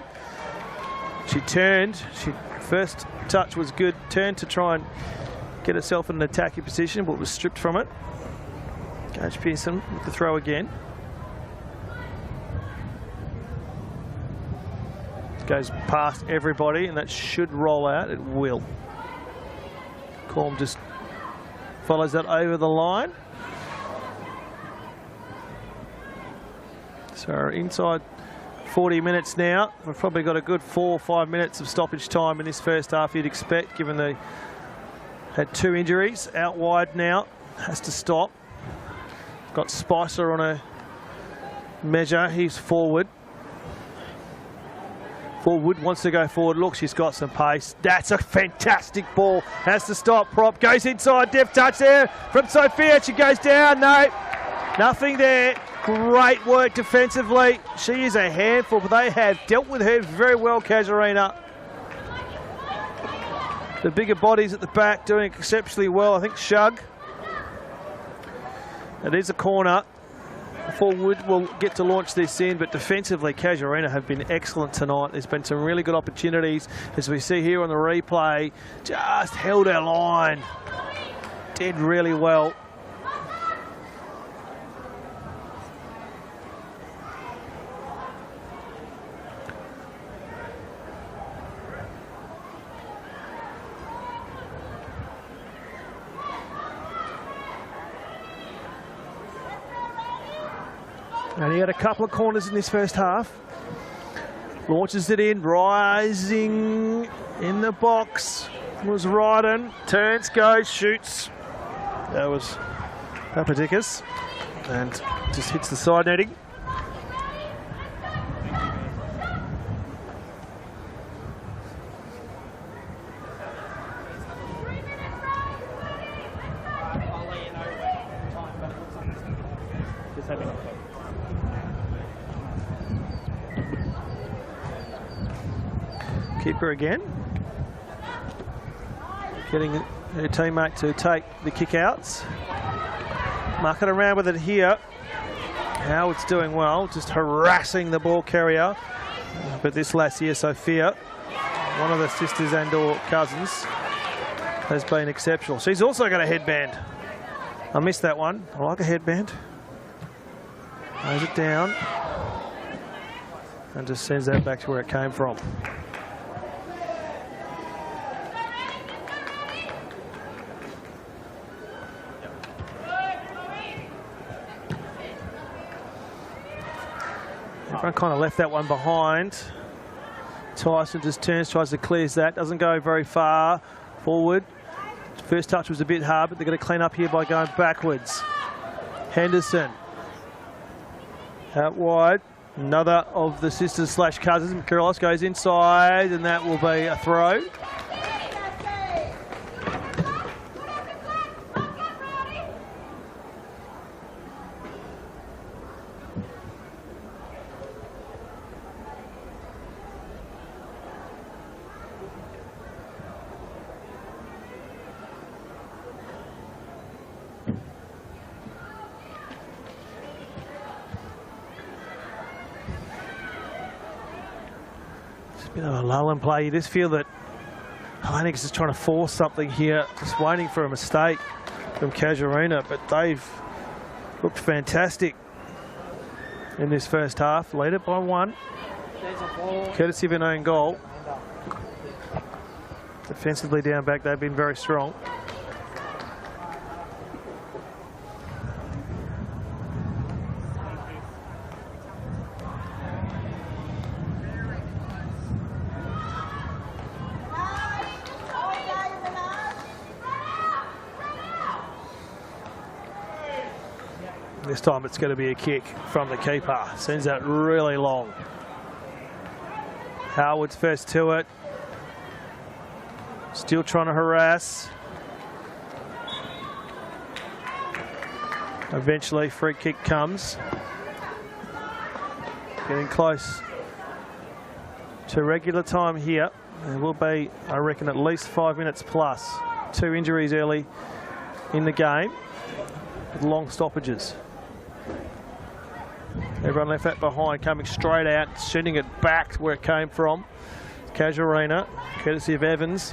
She turned, she First touch was good, turned to try and get herself in an attacking position, but was stripped from it. Coach Pearson with the throw again. Goes past everybody, and that should roll out. It will. Corm just follows that over the line. So we're inside 40 minutes now. We've probably got a good 4 or 5 minutes of stoppage time in this first half, you'd expect, given they had 2 injuries. Out wide now, has to stop. Got Spicer on a measure, he's forward. Forward wants to go forward. Look, she's got some pace. That's a fantastic ball. Has to stop. Prop goes inside. Deft touch there from Sophia. She goes down. No, nothing there. Great work defensively. She is a handful, but they have dealt with her very well, Casuarina. The bigger bodies at the back doing exceptionally well. I think Shug. It is a corner. Forward will get to launch this in, but defensively Casuarina have been excellent tonight. There's been some really good opportunities, as we see here on the replay. Just held her line. Did really well. And he had a couple of corners in this first half. Launches it in, rising in the box. Was Ryden, turns, goes, shoots. That was Papadakis. And just hits the side netting. Keeper again. Getting her teammate to take the kick-outs. Mucking around with it here. Howard's doing well, just harassing the ball carrier. But this lass here, Sophia, one of the sisters and or cousins, has been exceptional. She's also got a headband. I missed that one. I like a headband. Lays it down. And just sends that back to where it came from. Everyone kind of left that one behind. Tyson just turns, tries to clear that. Doesn't go very far forward. First touch was a bit hard, but they're going to clean up here by going backwards. Henderson. Out wide. Another of the sisters slash cousins. Kyrillos goes inside, and that will be a throw. Bit of a lull in play. You just feel that Hellenic is just trying to force something here, just waiting for a mistake from Casuarina, but they've looked fantastic in this first half. Lead it by 1. Courtesy of an own goal. Defensively down back, they've been very strong. This time it's going to be a kick from the keeper. Sends that really long. Howard's first to it. Still trying to harass. Eventually, free kick comes. Getting close to regular time here. There will be, I reckon, at least 5 minutes plus. 2 injuries early in the game with long stoppages. Everyone left that behind, coming straight out, sending it back to where it came from. Casuarina, courtesy of Evans.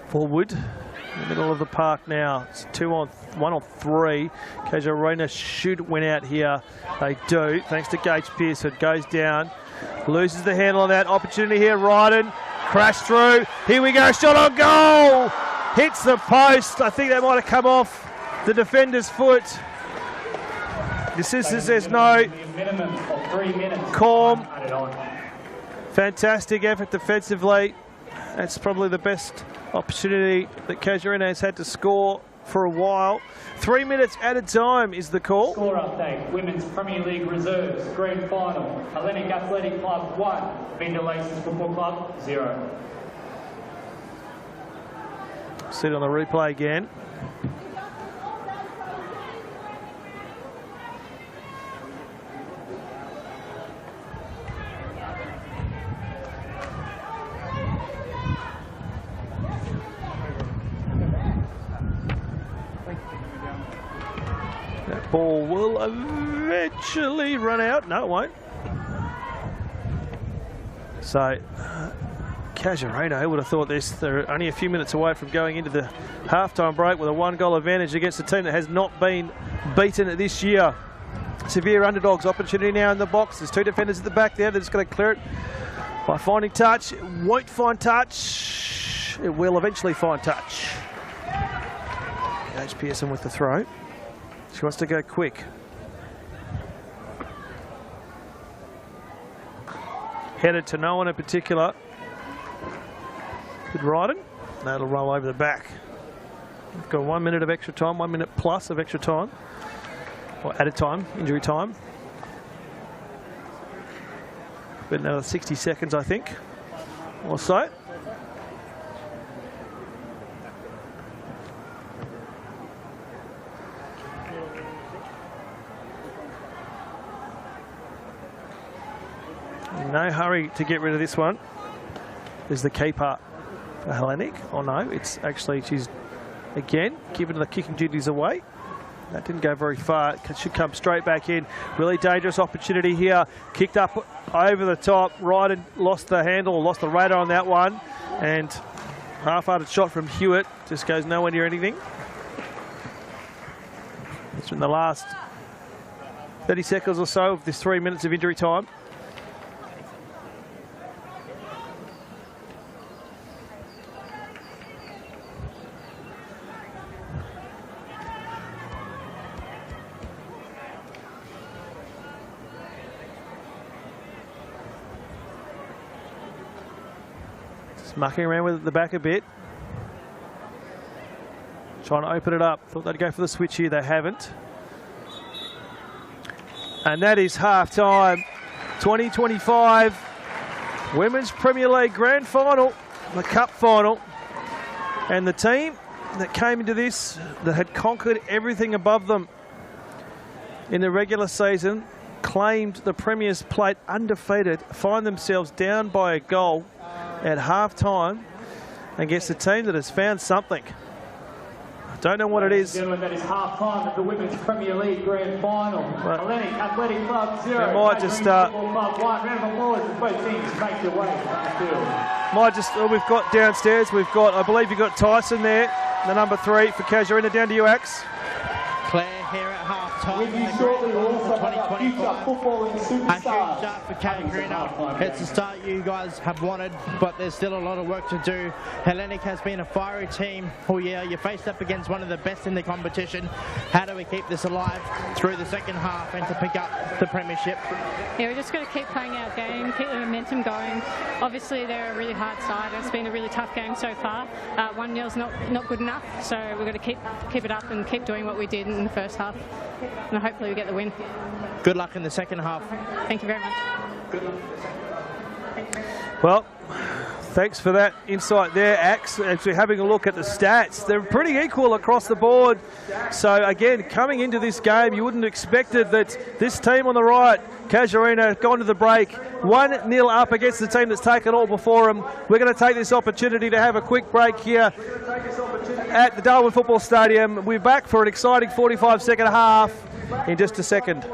Forward, in the middle of the park now. It's 1 on 3. Casuarina should win out here. They do, thanks to Gage Pearson. Goes down, loses the handle on that. Opportunity here, Ryden. Crash through. Here we go, shot on goal. Hits the post. I think that might have come off the defender's foot. The assistant says no. Calm. Fantastic effort defensively. That's probably the best opportunity that Casuarina has had to score for a while. 3 minutes at a time is the call. Score update, Women's Premier League Reserves, Grand Final, Hellenic Athletic Club 1, Vindalaces Football Club 0. See it on the replay again. That ball will eventually run out. No, it won't. So, Casuarina, who would have thought this? They're only a few minutes away from going into the halftime break with a 1-goal advantage against a team that has not been beaten this year. Severe underdogs. Opportunity now in the box. There's 2 defenders at the back there. They're just going to clear it by finding touch. It won't find touch. It will eventually find touch. Gage Pearson with the throw. She wants to go quick. Headed to no one in particular. Good riding. That'll roll over the back. We've got 1 minute of extra time, 1 minute plus of extra time. Or added time, injury time. But another 60 seconds, I think, or so. No hurry to get rid of this one. There's the keeper for Hellenic. Oh no, it's actually, she's again giving the kicking duties away. That didn't go very far. It should come straight back in. Really dangerous opportunity here. Kicked up over the top. Ryden lost the handle, lost the radar on that one. And half-hearted shot from Hewitt. Just goes nowhere near anything. It's in the last 30 seconds or so of this 3 minutes of injury time. Mucking around with it at the back a bit. Trying to open it up. Thought they'd go for the switch here. They haven't. And that is half-time. 2025 Women's Premier League Grand Final, the Cup Final. And the team that came into this, that had conquered everything above them in the regular season, claimed the Premier's Plate undefeated, find themselves down by a goal at half-time against a team that has found something. I don't know what it is. Gentlemen, that is half-time at the Women's Premier League Grand Final. Hellenic Athletic Club 0. They might just start. Club 1. Round of applause as both teams make their way to the field. Might just. We've got downstairs. We've got. I believe you've got Tyson there, the number 3 for Casuarina. Down to you, Axe. Claire here at half-time. With you shortly, we'll also have our future footballing A superstars. huge start for Casuarina. It's the start you guys have wanted, but there's still a lot of work to do. Hellenic has been a fiery team all year. You faced up against one of the best in the competition. How do we keep this alive through the second half and to pick up the premiership? Yeah, we're just going to keep playing our game, keep the momentum going. Obviously, they're a really hard side. It's been a really tough game so far. 1-0's not good enough, so we're going to keep it up and keep doing what we did in the first half. And hopefully we get the win. Good luck in the second half. Thank you very much. Well, thanks for that insight there, Axe. As we're having a look at the stats, they're pretty equal across the board. So again, coming into this game, you wouldn't have expected that this team on the right, Casuarina, gone to the break, 1-0 up against the team that's taken all before them. We're going to take this opportunity to have a quick break here at the Darwin Football Stadium. We're back for an exciting 45-second half in just a second.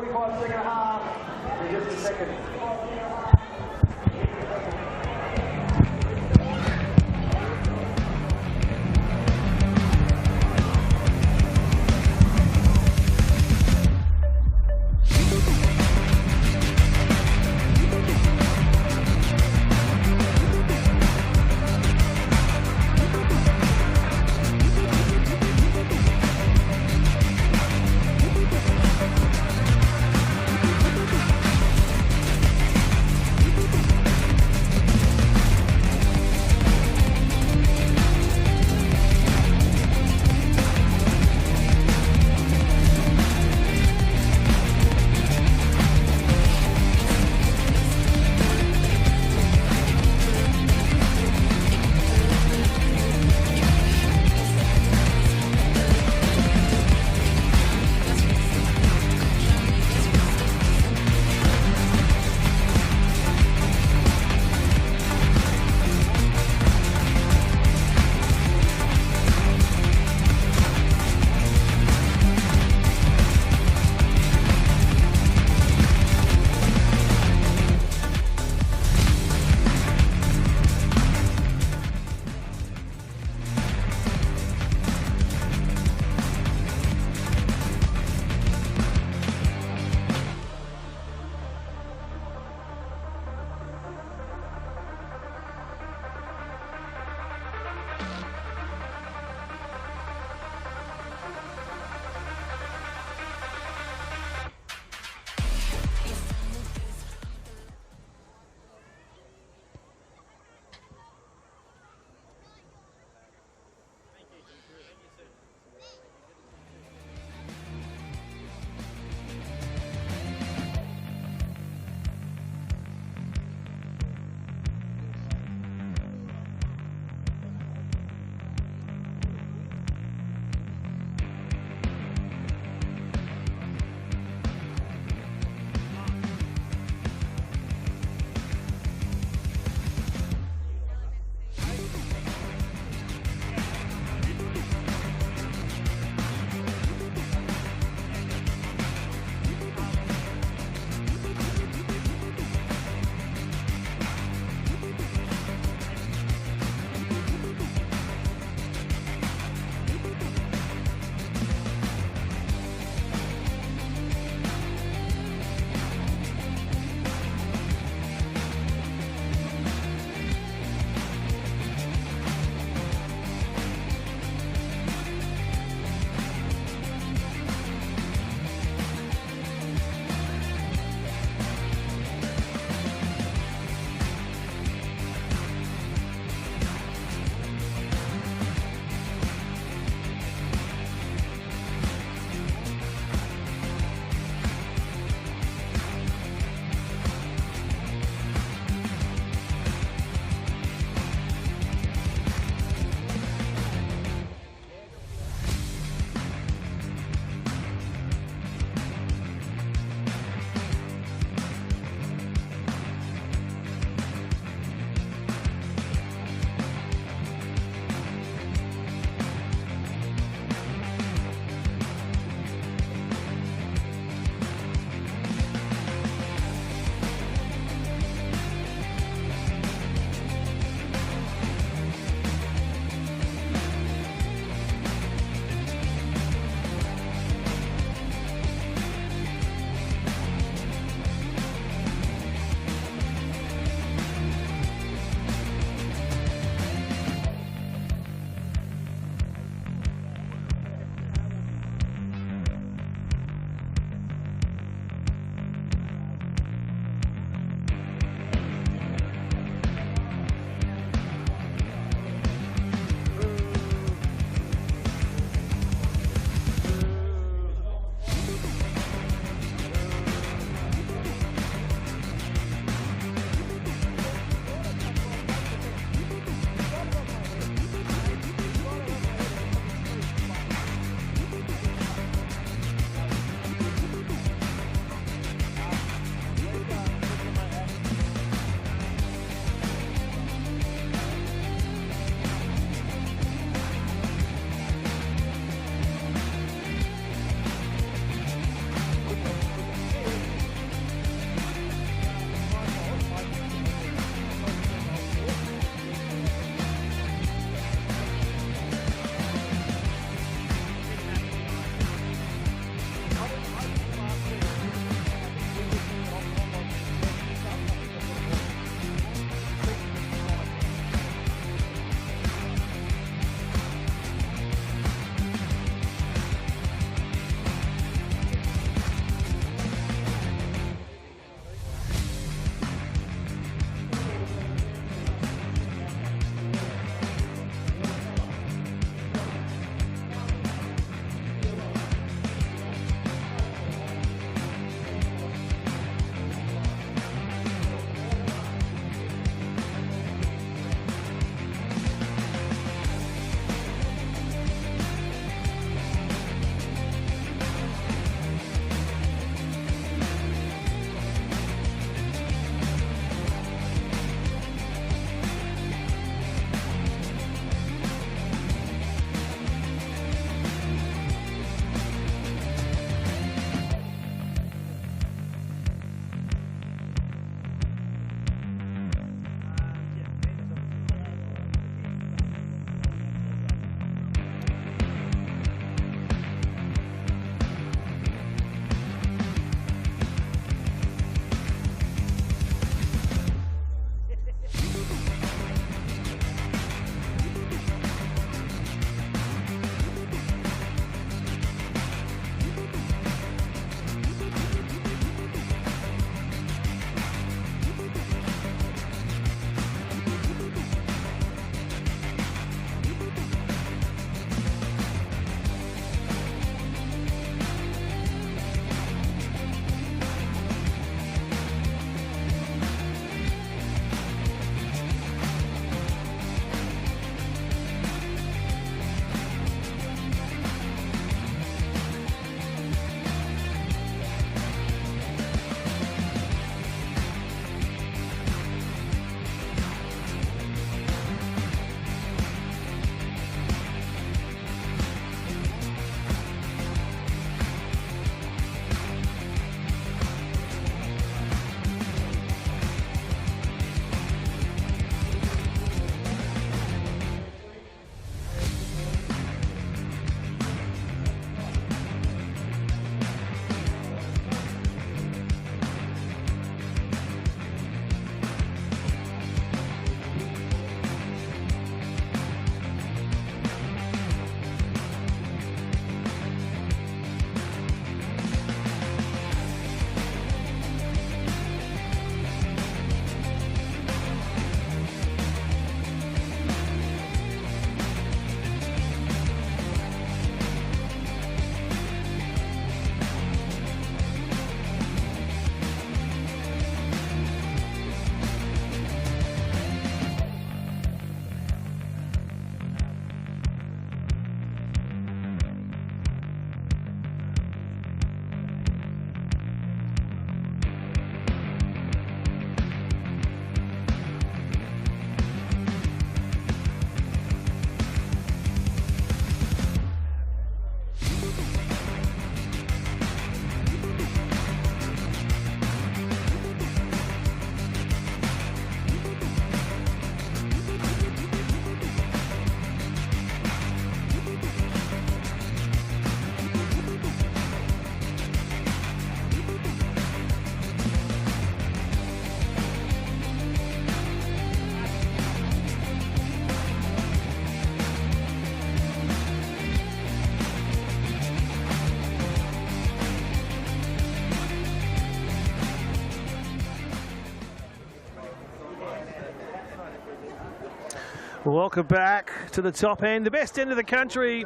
Welcome back to the top end, the best end of the country.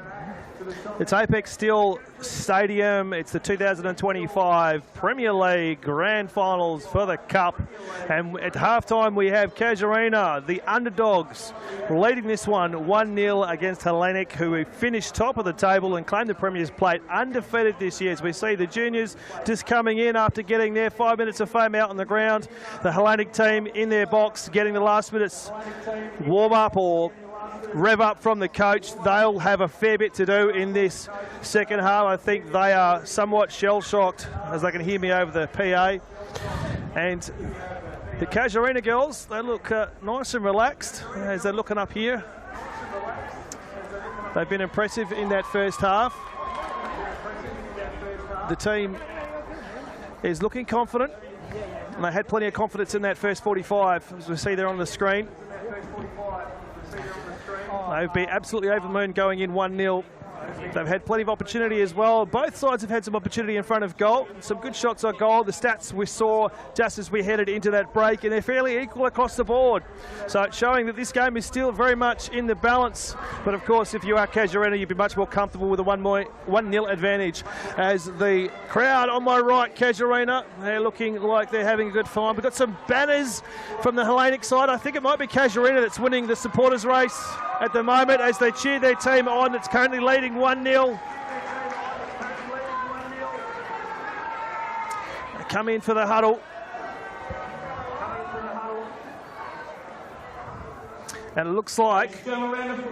It's Apex Steel Stadium. It's the 2025 Premier League Grand Finals for the Cup. And at halftime, we have Casuarina, the underdogs, leading this one 1-0 against Hellenic, who finished top of the table and claimed the Premier's Plate undefeated this year. As we see the juniors just coming in after getting their 5 minutes of fame out on the ground. The Hellenic team in their box, getting the last minutes warm-up or rev up from the coach. They'll have a fair bit to do in this second half. I think they are somewhat shell-shocked, as they can hear me over the PA. And the Casuarina girls, they look nice and relaxed as they're looking up here. They've been impressive in that first half. The team is looking confident, and they had plenty of confidence in that first 45, as we see there on the screen. They've been absolutely over the moon going in 1-0. They've had plenty of opportunity as well. Both sides have had some opportunity in front of goal. Some good shots on goal. The stats we saw just as we headed into that break, and they're fairly equal across the board. So it's showing that this game is still very much in the balance. But of course, if you are Casuarina, you'd be much more comfortable with a 1-0 advantage. As the crowd on my right, Casuarina, they're looking like they're having a good time. We've got some banners from the Hellenic side. I think it might be Casuarina that's winning the supporters race at the moment as they cheer their team on. It's currently leading 1-0. They come in for the huddle. And it looks like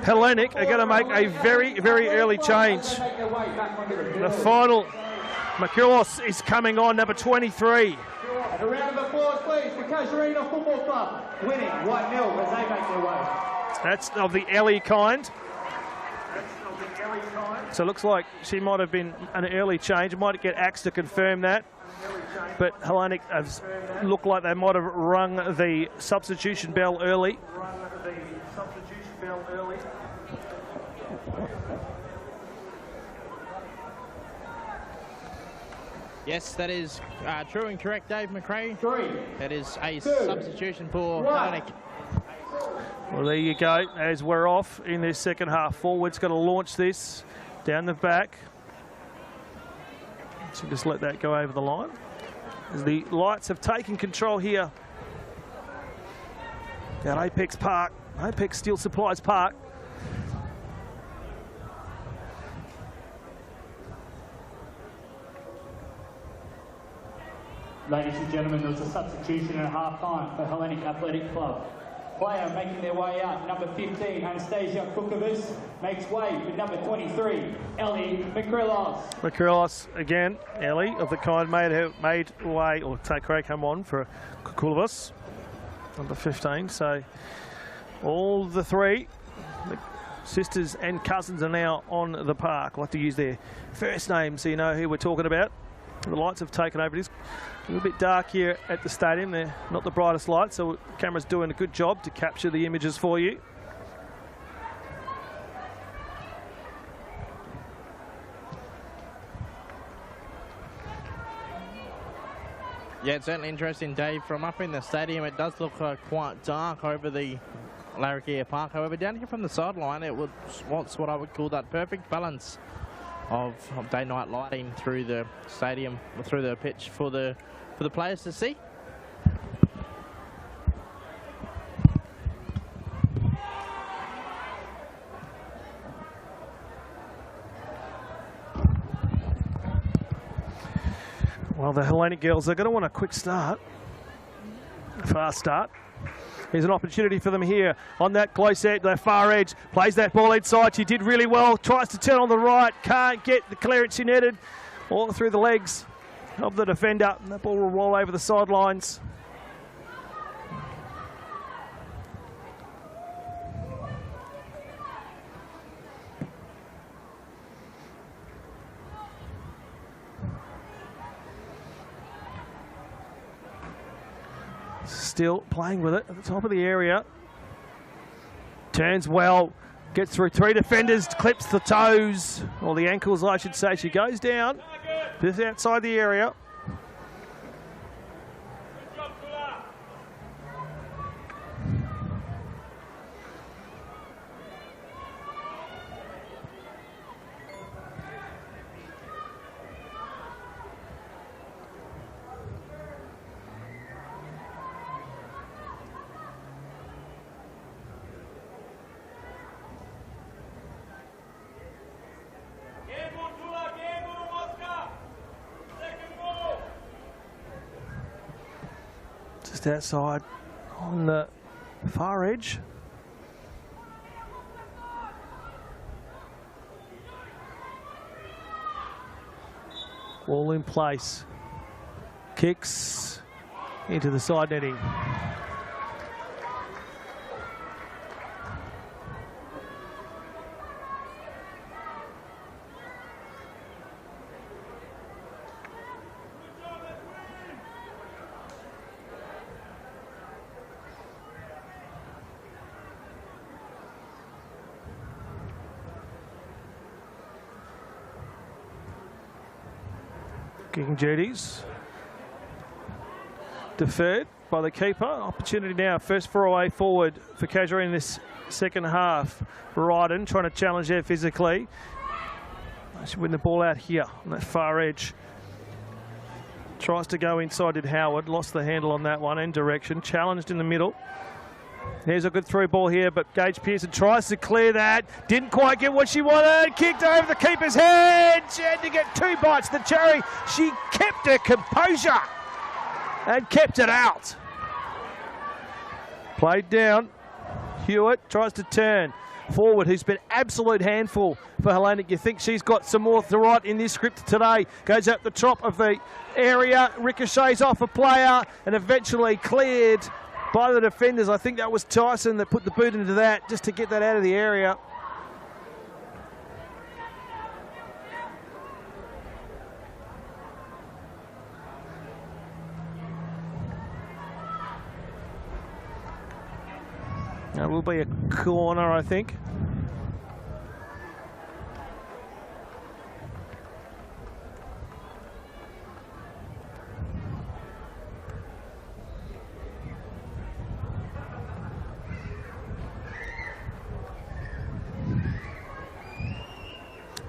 Hellenic are going to make a very, very early change. The final, Makulos is coming on, number 23. And a round of applause, please, for Casuarina Football Club, winning 1-0 as they make their way. That's of the Ellie kind. So it looks like she might have been an early change. Might get Axe to confirm that. But Hellenic has looked like they might have rung the substitution bell early. Yes, that is true and correct, Dave McRae. 3. That is a substitution for Hellenic. Well, there you go, as we're off in this second half. Forward's going to launch this down the back. So just let that go over the line. As the Lights have taken control here at Apex Park, Apex Steel Supplies Park. Ladies and gentlemen, there was a substitution at half-time for Hellenic Athletic Club. Player making their way out, number 15, Anastasia Kukovic, makes way for number 23, Ellie Makrilos. Makrilos again, Ellie of the kind made way, or take Craig come on for Kukovic, number 15. So all the three, the sisters and cousins, are now on the park. I like to use their first names so you know who we're talking about. The Lights have taken over. It is a little bit dark here at the stadium. They're not the brightest lights, so the camera's doing a good job to capture the images for you. Yeah, it's certainly interesting, Dave. From up in the stadium, it does look quite dark over the Larrakia Park. However, down here from the sideline, it was what I would call that perfect balance of day-night lighting through the stadium, through the pitch for the players to see. Well, the Hellenic girls are going to want a quick start, fast start. Here's an opportunity for them here on that close edge, the far edge. Plays that ball inside. She did really well. Tries to turn on the right. Can't get the clearance she netted. All through the legs of the defender. And that ball will roll over the sidelines. Still playing with it at the top of the area. Turns well, gets through three defenders, clips the toes, or the ankles I should say. She goes down, just outside the area. just outside on the far edge. All in place. Kicks into the side netting. Kicking duties. Deferred by the keeper. Opportunity now. First foray forward for Casuarina in this second half. Ryden trying to challenge there physically. They should win the ball out here on that far edge. Tries to go inside, did Howard. Lost the handle on that one and direction. Challenged in the middle. Here's a good through ball here, but Gage Pearson tries to clear that. Didn't quite get what she wanted. Kicked over the keeper's head. She had to get 2 bites of the cherry. She kept her composure and kept it out. Played down. Hewitt tries to turn forward, who's been absolute handful for Hellenic. You think she's got some more to write in this script today. Goes up the top of the area, ricochets off a player, and eventually cleared by the defenders. I think that was Tyson that put the boot into that just to get that out of the area. That will be a corner, I think.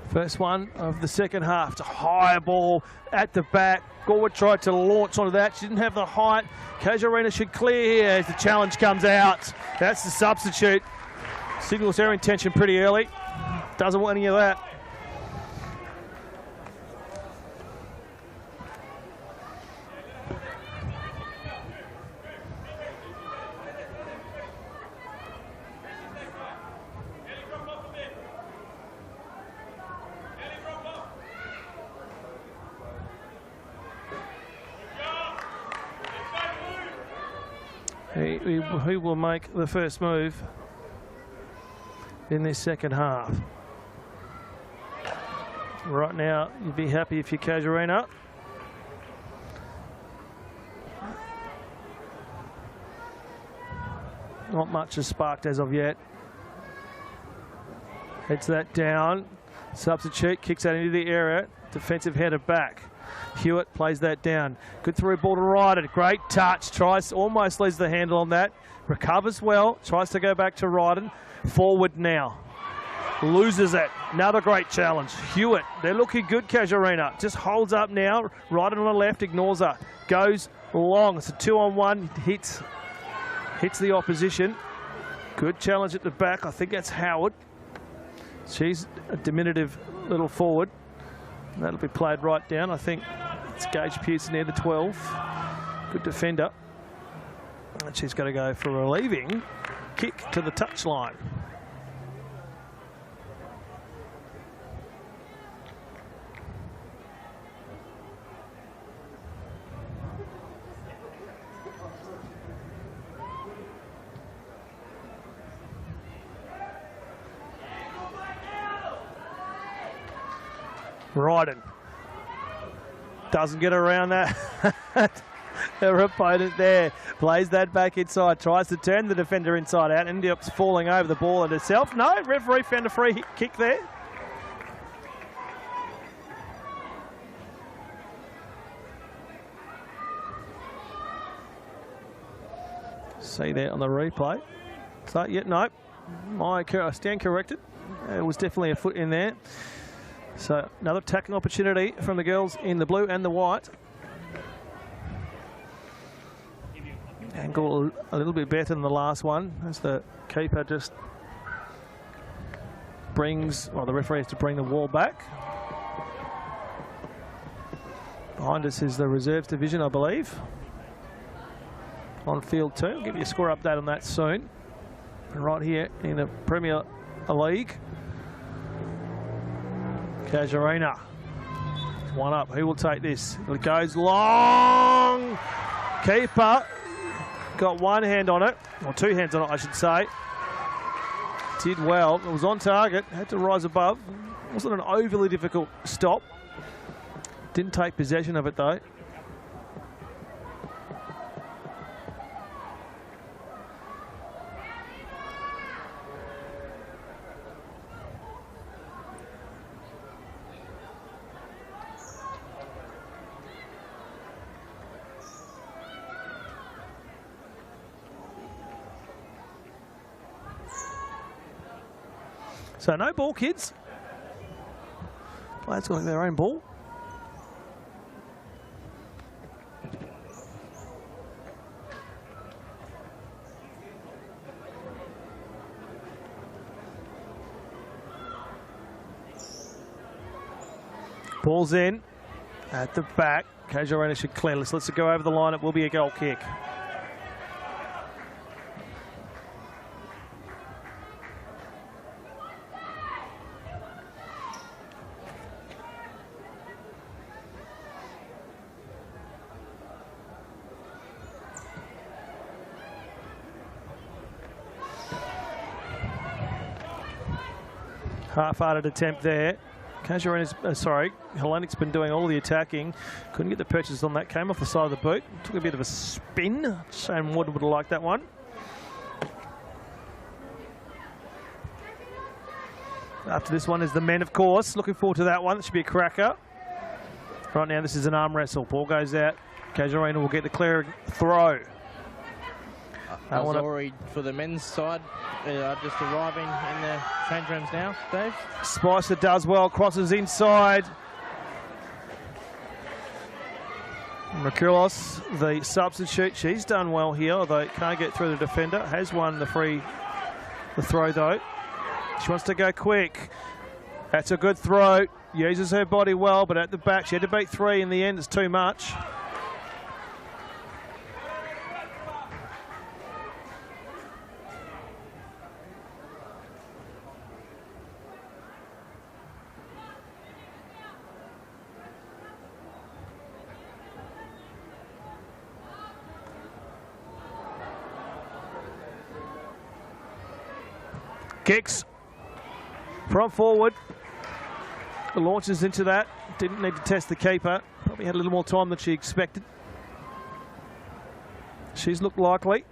First one of the second half. It's a high ball at the back. Gorwood tried to launch onto that. She didn't have the height. Casuarina should clear here as the challenge comes out. That's the substitute. Signals her intention pretty early. Doesn't want any of that. Who will make the first move in this second half? Right now, you'd be happy if you're Casuarina. Not much has sparked as of yet. Heads that down. Substitute, kicks that into the area. Defensive header back. Hewitt plays that down. Good through ball to Ryden. Great touch. Tries, almost leaves the handle on that. Recovers well. Tries to go back to Ryden. Forward now. Loses it. Another great challenge. Hewitt. They're looking good, Casuarina. Just holds up now. Ryden on the left. Ignores her. Goes long. It's a 2-on-1. Hits the opposition. Good challenge at the back. I think that's Howard. She's a diminutive little forward. That'll be played right down. I think it's Gage Pearson near the 12. Good defender. And she's got to go for a relieving kick to the touchline. Ryden doesn't get around that. Her opponent there plays that back inside, tries to turn the defender inside out, ended up falling over the ball and herself. No, referee found a free kick there. See there on the replay. So, yeah, no, I stand corrected. It was definitely a foot in there. So another tackling opportunity from the girls in the blue and the white. Angle a little bit better than the last one as the keeper just brings, well, the referee has to bring the wall back. Behind us is the reserves division, I believe. on field 2. I'll give you a score update on that soon. Right here in the Premier League. Casuarina. One up. Who will take this? It goes long. Keeper got one hand on it, or two hands on it, I should say. Did well. It was on target. Had to rise above. Wasn't an overly difficult stop. Didn't take possession of it though. So no ball, kids. Players got their own ball. Ball's in at the back. Casuarina should clear. Let's it go over the line. It will be a goal kick. Half-hearted attempt there. Casuarina's, Hellenic's been doing all the attacking. Couldn't get the purchase on that. Came off the side of the boot. Took a bit of a spin. Shane Wood would have liked that one. After this one is the men, of course. Looking forward to that one. It should be a cracker. Right now, this is an arm wrestle. Ball goes out. Casuarina will get the clear throw. Already for the men's side, just arriving in the change rooms now, Dave. Spicer does well, crosses inside. Merkulos, the substitute, she's done well here, although can't get through the defender. Has won the throw though. She wants to go quick. That's a good throw. Uses her body well, but at the back, she had to beat 3 in the end. It's too much. Kicks from forward. Launches into that. Didn't need to test the keeper. Probably had a little more time than she expected. She's looked likely.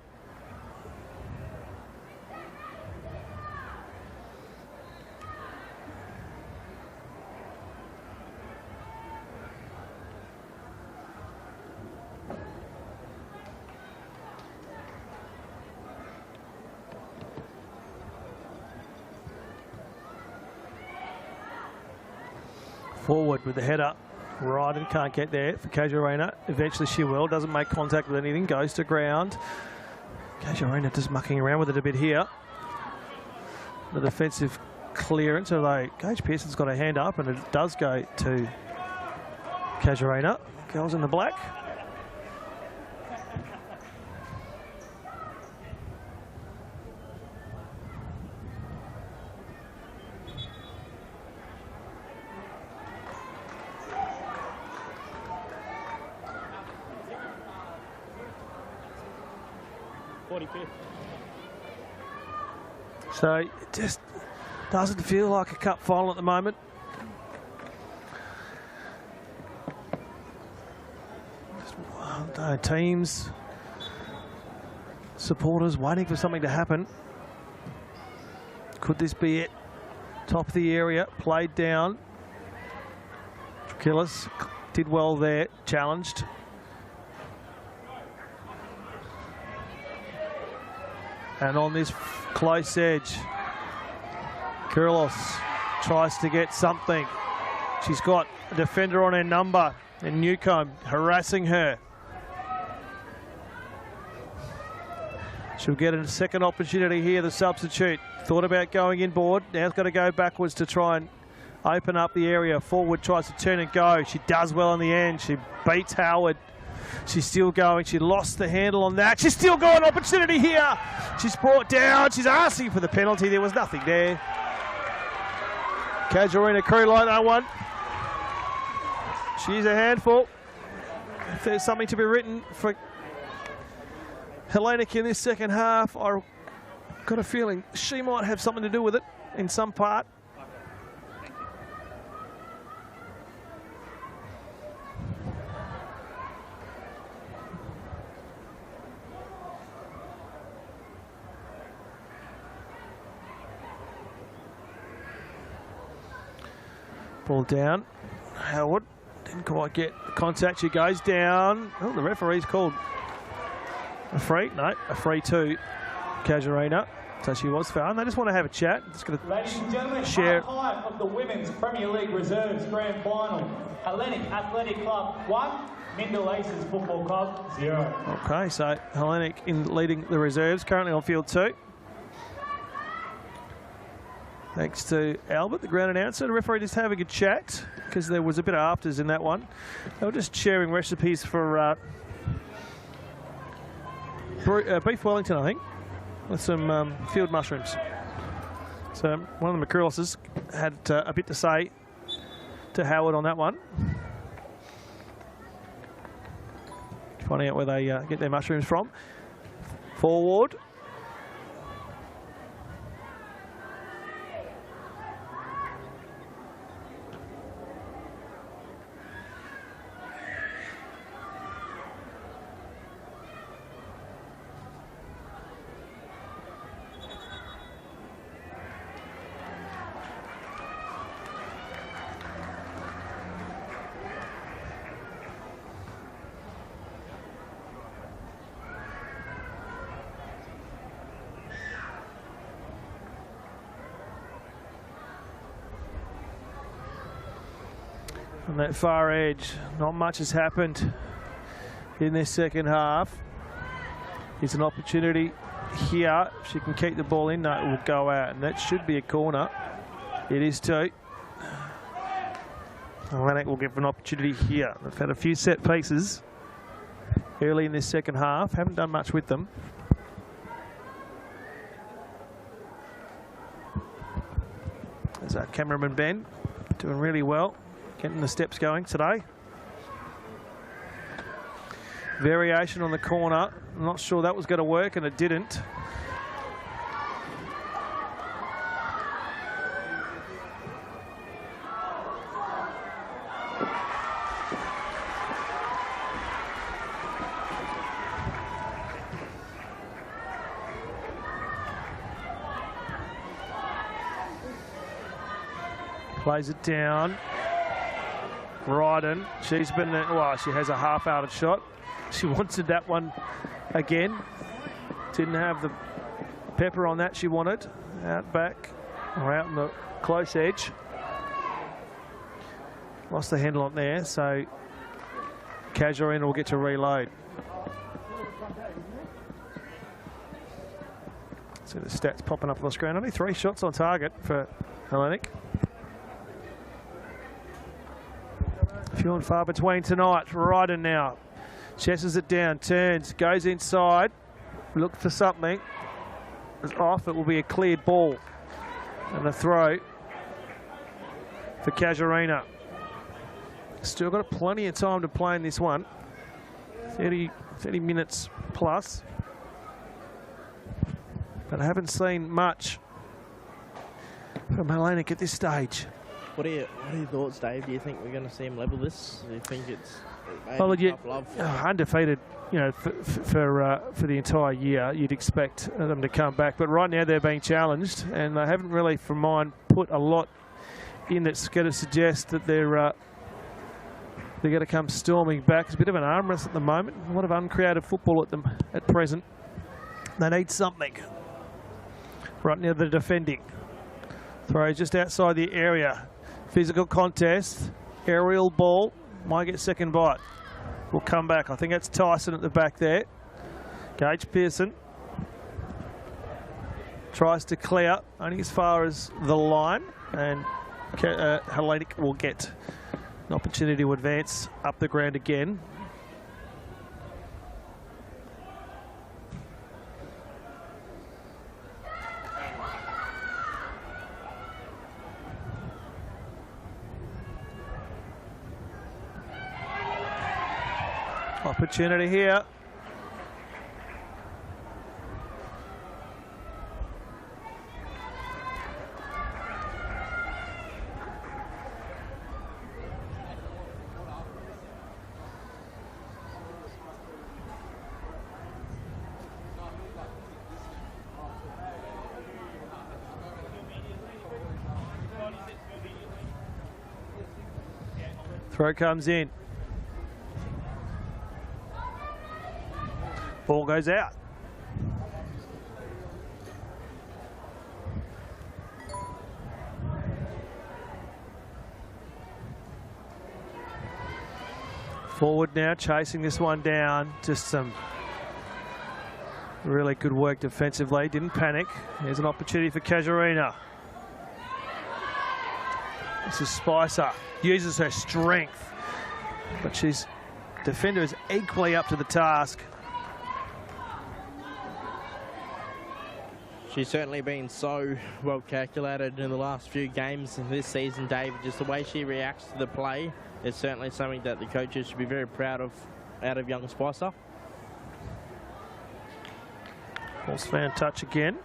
Forward with the header. Right, and can't get there for Casuarina. Eventually she will. Doesn't make contact with anything. Goes to ground. Casuarina just mucking around with it a bit here. The defensive clearance, although Gage Pearson's got a hand up, and it does go to Casuarina. Girls in the black. So it just doesn't feel like a cup final at the moment. Just, teams, supporters waiting for something to happen. Could this be it? Top of the area, played down. Killis did well there, challenged. And on this close edge, Kurilos tries to get something. She's got a defender on her number, and Newcombe harassing her. She'll get a second opportunity here, the substitute. Thought about going inboard, now's got to go backwards to try and open up the area. Forward tries to turn and go. She does well in the end. She beats Howard. She's still going. She lost the handle on that. She's still got an opportunity here. She's brought down. She's asking for the penalty. There was nothing there. Casuarina crew like that one. She's a handful. If there's something to be written for Hellenic in this second half, I've got a feeling she might have something to do with it in some part. Ball down. Howard didn't quite get the contact. She goes down. Oh, the referee's called a free. No, a free to Casuarina. So she was fouled. They just want to have a chat. Just going Ladies and gentlemen, share. half-time of the Women's Premier League Reserves Grand Final. Hellenic Athletic Club 1, Mindle Aces Football Club 0. Okay, so Hellenic in leading the reserves, currently on field 2. Thanks to Albert, the ground announcer. The referee just having a chat because there was a bit of afters in that one. They were just sharing recipes for beef Wellington, I think, with some field mushrooms. So one of the McCurlises had a bit to say to Howard on that one. Finding out where they get their mushrooms from. Forward. On that far edge, not much has happened in this second half. It's an opportunity here. If she can keep the ball in, no, it will go out, and that should be a corner. It is too. Hellenic will give an opportunity here. They've had a few set pieces early in this second half. Haven't done much with them. There's our cameraman Ben, doing really well. Getting the steps going today. Variation on the corner. I'm not sure that was going to work, and it didn't. Plays it down. Ryden, she's been, well, she has a half-outed shot. She wanted that one again. Didn't have the pepper on that she wanted. Out back, or out in the close edge. Lost the handle on there, so Casuarina will get to reload. So the stats popping up on the screen. Only 3 shots on target for Hellenic. Few and far between tonight. Ryden now. Chesses it down, turns, goes inside. Look for something. It's off. It will be a cleared ball. And a throw for Casuarina. Still got plenty of time to play in this one. 30 minutes plus. But I haven't seen much from Hellenic at this stage. What are your thoughts, Dave? Do you think we're going to see him level this? Do you think it's well, love? Undefeated, you know, for the entire year, you'd expect them to come back. But right now they're being challenged, and they haven't really, from mine, put a lot in that's going to suggest that they're going to come storming back. It's a bit of an arm wrestle at the moment. A lot of uncreative football at them at present. They need something. Right now they're defending. Throw just outside the area. Physical contest. Aerial ball. Might get second bite. Will come back. I think that's Tyson at the back there. Gage Pearson tries to clear only as far as the line, and Hellenic will get an opportunity to advance up the ground again. Opportunity here. Throw comes in. Ball goes out. Forward now, chasing this one down. Just some really good work defensively. Didn't panic. Here's an opportunity for Casuarina. This is Spicer. Uses her strength, but she's defender is equally up to the task. She's certainly been so well calculated in the last few games in this season, Dave. Just the way she reacts to the play is certainly something that the coaches should be very proud of out of young Spicer. False fan touch again.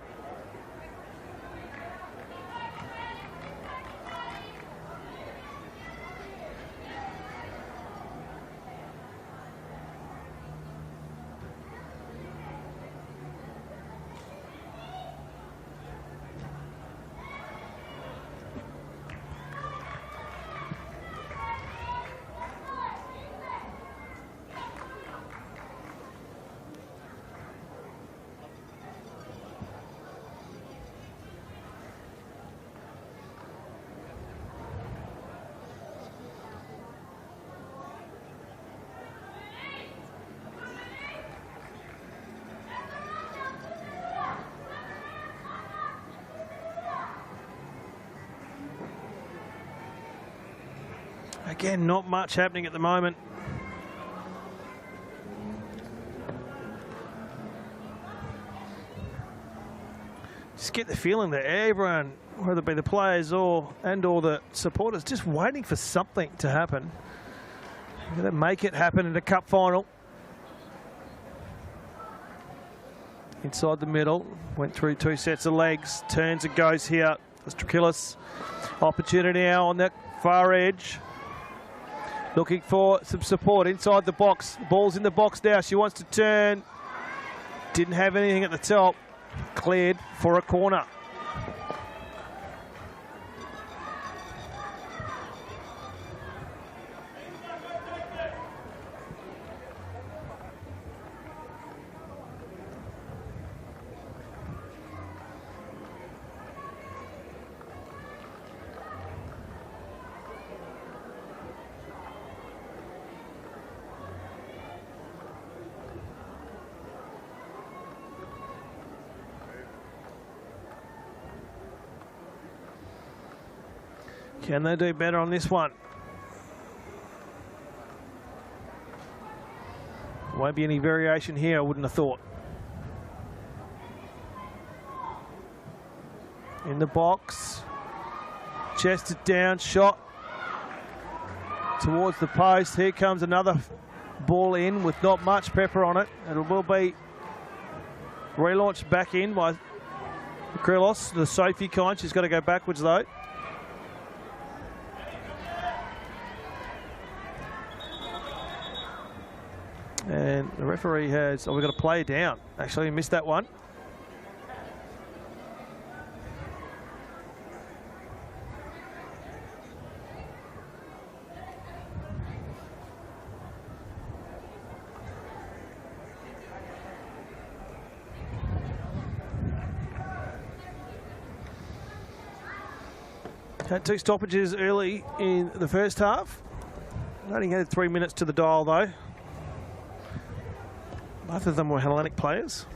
Again, not much happening at the moment. Just get the feeling that everyone, whether it be the players or the supporters, just waiting for something to happen. You're going to make it happen in a cup final. Inside the middle, went through 2 sets of legs, turns and goes here. Strakilis, opportunity now on that far edge. Looking for some support inside the box. Ball's in the box now. She wants to turn. Didn't have anything at the top. Cleared for a corner. Can they do better on this one? Won't be any variation here, I wouldn't have thought. In the box. Chested down, shot towards the post. Here comes another ball in with not much pepper on it. And it will be relaunched back in by Krilos, the Sophie kind. She's got to go backwards though. And the referee has, we've got to play down. Actually, he missed that one. Had 2 stoppages early in the first half. Only had 3 minutes to the dial though. Both of them were Hellenic players.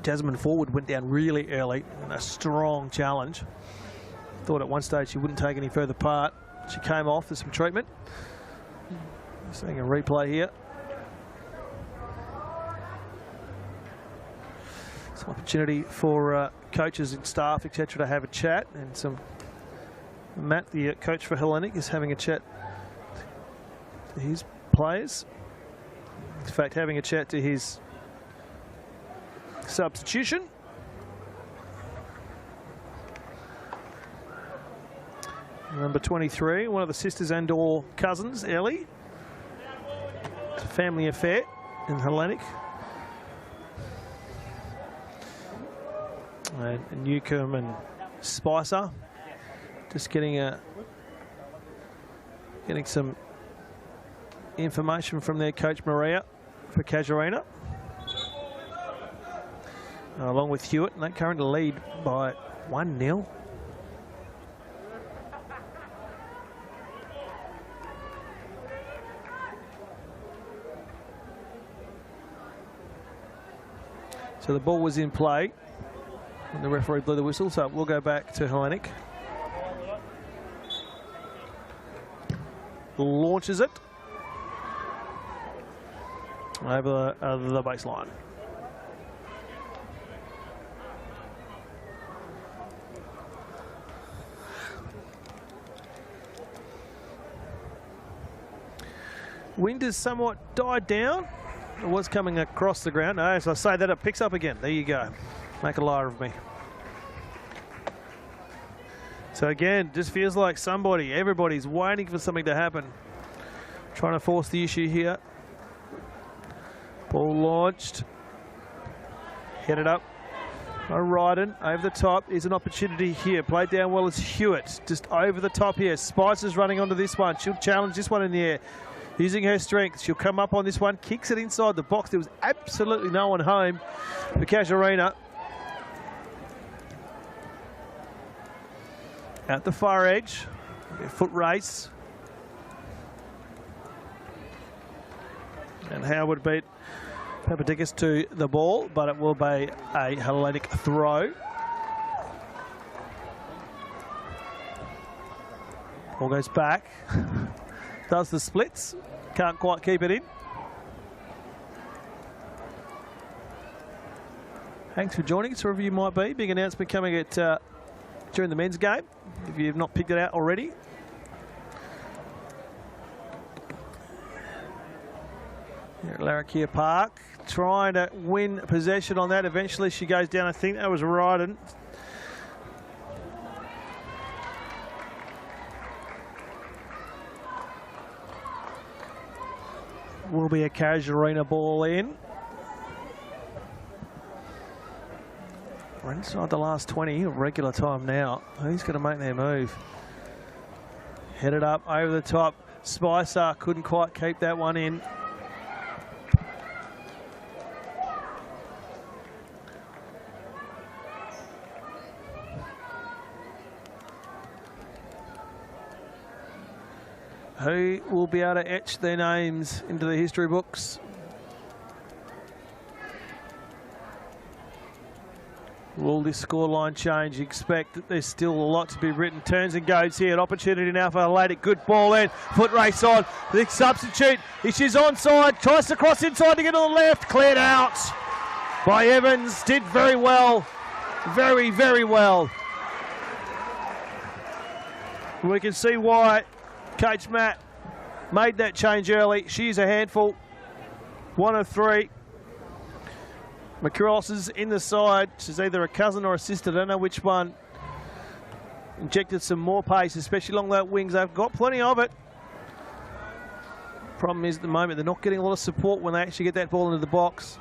Jasmine Forward went down really early in a strong challenge. Thought at one stage she wouldn't take any further part. She came off for some treatment. Seeing a replay here. Some opportunity for coaches and staff, etc., to have a chat. And some Matt, the coach for Hellenic, is having a chat to his players. In fact, having a chat to his substitution. Number 23, one of the sisters and or cousins, Ellie. It's a family affair in Hellenic. And Newcomb and Spicer just getting some information from their coach Maria for Casuarina, along with Hewitt, and they currently lead by 1-0. So the ball was in play when the referee blew the whistle, so we'll go back to Hellenic. Launches it over the baseline. Wind has somewhat died down. It was coming across the ground. No, as I say that, it picks up again. There you go. Make a liar of me. So again, just feels like everybody's waiting for something to happen. Trying to force the issue here. Ball launched. Headed up. Ryden over the top is an opportunity here. Played down well as Hewitt. Just over the top here. Spicer's running onto this one. She'll challenge this one in the air. Using her strength, she'll come up on this one, kicks it inside the box. There was absolutely no one home for Casuarina. At the far edge, foot race. And Howard beat Papadakis to the ball, but it will be a Hellenic throw. Ball goes back. Does the splits. Can't quite keep it in. Thanks for joining us, wherever you might be. Big announcement coming at during the men's game, if you've not picked it out already. Here at Larrakia Park, trying to win possession on that. Eventually she goes down. I think that was Ryden. Will be a Casuarina ball in. We're inside the last 20 of regular time now. Who's going to make their move? Headed up over the top. Spicer couldn't quite keep that one in. Who will be able to etch their names into the history books? Will this scoreline change? You expect that there's still a lot to be written. Turns and goes here. An opportunity now for Hellenic. Good ball in. Foot race on. The substitute. She's onside. Tries to cross inside to get to the left. Cleared out by Evans. Did very well. Very, very well. We can see why Coach Matt made that change early. She's a handful. 1 of 3. McCross is in the side. She's either a cousin or a sister. I don't know which one. Injected some more pace, especially along that wings. They've got plenty of it. Problem is at the moment they're not getting a lot of support when they actually get that ball into the box.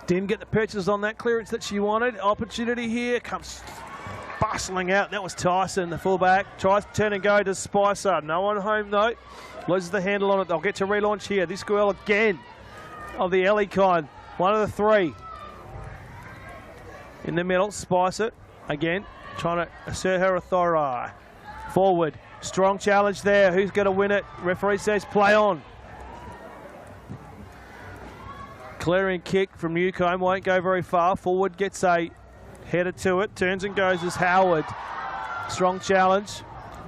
Didn't get the purchase on that clearance that she wanted. Opportunity here, comes bustling out. That was Tyson, the fullback. Tries to turn and go to Spicer. No one home though. Loses the handle on it. They'll get to relaunch here. This girl again of the Ellie kind. 1 of the 3. In the middle, Spicer again, trying to assert her authority. Forward, strong challenge there. Who's going to win it? Referee says play on. Clearing kick from Newcomb, won't go very far. Forward gets a header to it. Turns and goes as Howard. Strong challenge.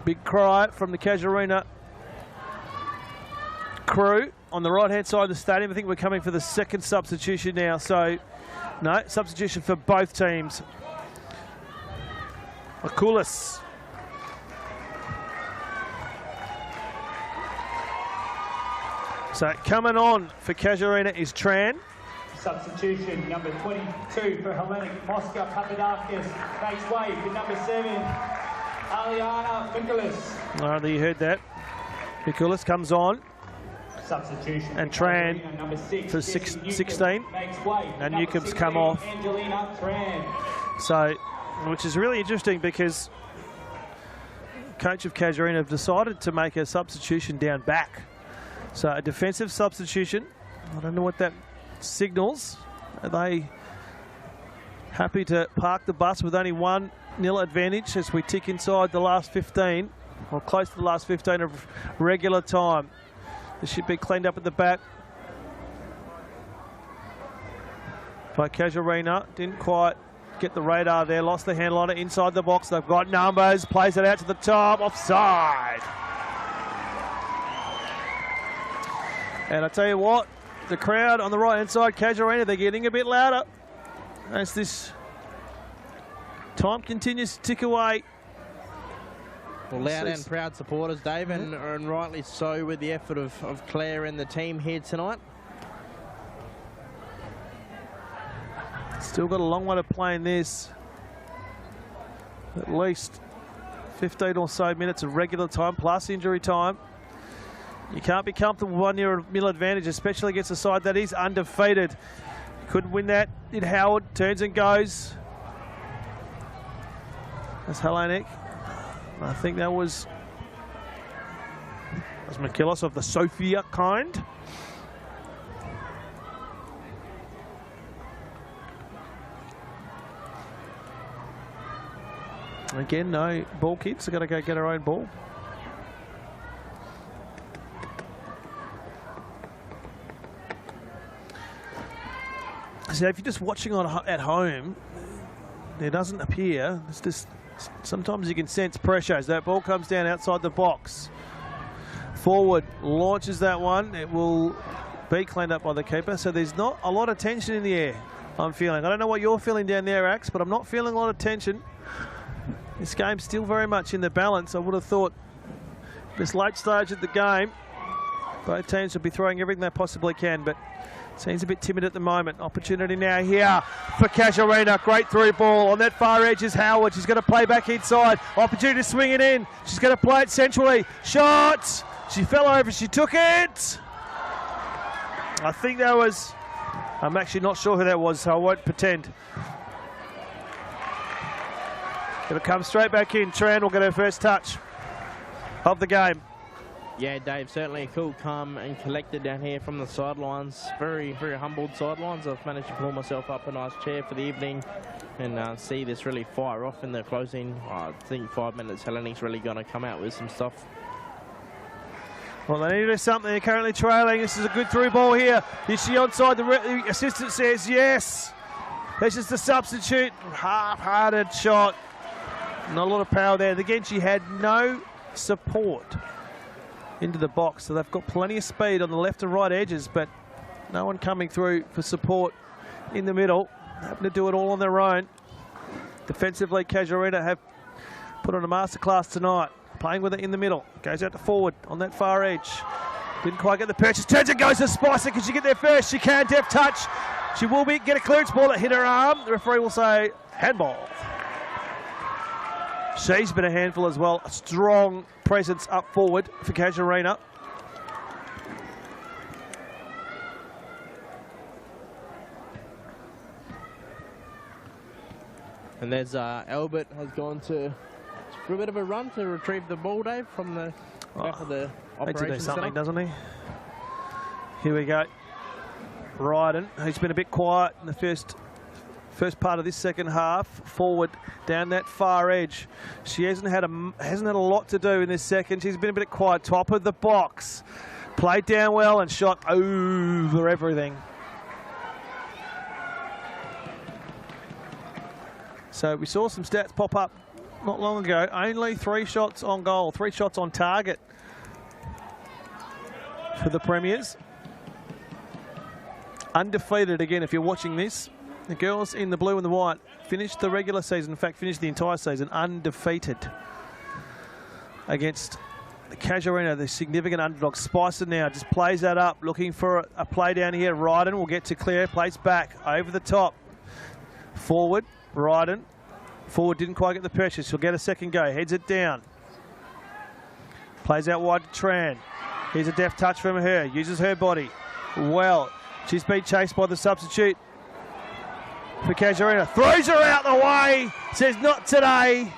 Big cry from the Casuarina crew. on the right-hand side of the stadium. I think we're coming for the second substitution now. So, no, substitution for both teams. Akulis. So coming on for Casuarina is Tran. Substitution number 22 for Hellenic, Mosca Papadakis makes way for number 7, Aliana Mikulis. All right, you heard that. Mikulis comes on. Substitution. And Tran number 6 for 16. Makes way. And Newcomb's come off. Angelina Tran. So, which is really interesting because coach of Casuarina have decided to make a substitution down back. So a defensive substitution. I don't know what that signals. Are they happy to park the bus with only 1-0 advantage as we tick inside the last 15, or close to the last 15 of regular time? This should be cleaned up at the back by Casuarina. Didn't quite get the radar there, lost the handle on it inside the box. They've got numbers, plays it out to the top, offside. And I tell you what, the crowd on the right-hand side, Casuarina, they're getting a bit louder as this time continues to tick away. Well, loud and proud supporters, Dave, and rightly so with the effort of Claire and the team here tonight. Still got a long way to play in this. At least 15 or so minutes of regular time plus injury time. You can't be comfortable with 1-0 advantage, especially against a side that is undefeated. Couldn't win that. Did Howard, turns and goes. That's Hellenic. I think that was McKillis of the Sophia kind. Again, no ball kids. They've got to go get our own ball. So if you're just watching at home, there doesn't appear. It's just sometimes you can sense pressure as that ball comes down outside the box. Forward launches that one. It will be cleaned up by the keeper. So there's not a lot of tension in the air, I'm feeling. I don't know what you're feeling down there, Axe, but I'm not feeling a lot of tension. This game's still very much in the balance. I would have thought this late stage of the game, both teams will be throwing everything they possibly can, but seems a bit timid at the moment. Opportunity now here for Casuarina. Great through ball. On that far edge is Howard. She's going to play back inside. Opportunity to swing it in. She's going to play it centrally. Shot! She fell over. She took it. I think that was... I'm actually not sure who that was, so I won't pretend. It'll come straight back in. Tran will get her first touch of the game. Yeah, Dave, certainly cool, calm and collected down here from the sidelines. Very, very humbled sidelines. I've managed to pull myself up a nice chair for the evening and see this really fire off in the closing. I think 5 minutes, Hellenic's really going to come out with some stuff. Well, they need to do something. They're currently trailing. This is a good through ball here. Is she onside? The assistant says yes. This is the substitute. Half-hearted shot. Not a lot of power there. Again, she had no support into the box, so they've got plenty of speed on the left and right edges, but no one coming through for support in the middle. Having to do it all on their own. Defensively, Casuarina have put on a masterclass tonight, playing with it in the middle. Goes out to forward on that far edge. Didn't quite get the purchase. Turns and goes to Spicer. Can she get there first? She can. Deft touch. She will get a clearance ball that hit her arm. The referee will say handball. She's been a handful as well. A strong presence up forward for Casuarina. And there's Albert has gone for a bit of a run to retrieve the ball, Dave, from the back of the operations something, center. doesn't he? Here we go. Ryden, who's been a bit quiet in the first part of this second half, forward down that far edge. She hasn't had a lot to do in this second. She's been a bit quiet. Top of the box, played down well and shot over everything. So we saw some stats pop up not long ago. Only 3 shots on goal, 3 shots on target for the Premiers. undefeated again. If you're watching this, the girls in the blue and the white finished the regular season, in fact finished the entire season undefeated against the Casuarina, the significant underdog. Spicer now just plays that up, looking for a play down here. Ryden will get to clear, plays back, over the top. Forward, Ryden. Forward didn't quite get the pressure. She'll get a second go, heads it down. Plays out wide to Tran. Here's a deft touch from her, uses her body. Well, she's been chased by the substitute for Casuarina. Throws her out the way, says not today.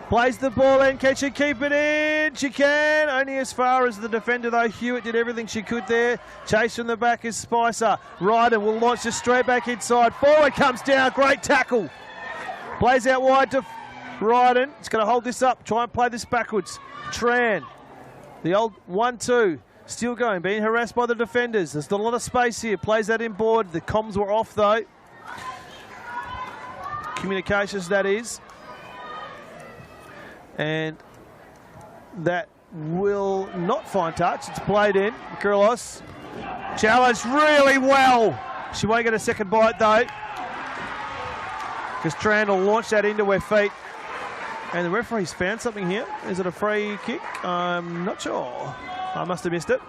Plays the ball in, can she keep it in? She can, only as far as the defender though. Hewitt did everything she could there. Chase from the back is Spicer. Ryder will launch this straight back inside. Forward comes down, great tackle. Plays out wide to Ryden. It's going to hold this up, try and play this backwards. Tran, the old 1-2, still going, being harassed by the defenders. There's not a lot of space here, plays that inboard. The comms were off though. Communications, that is. And that will not find touch. It's played in. Kurilos challenged really well. She won't get a second bite though, because Tran will launch that into her feet. And the referee's found something here. Is it a free kick? I'm not sure. I must have missed it.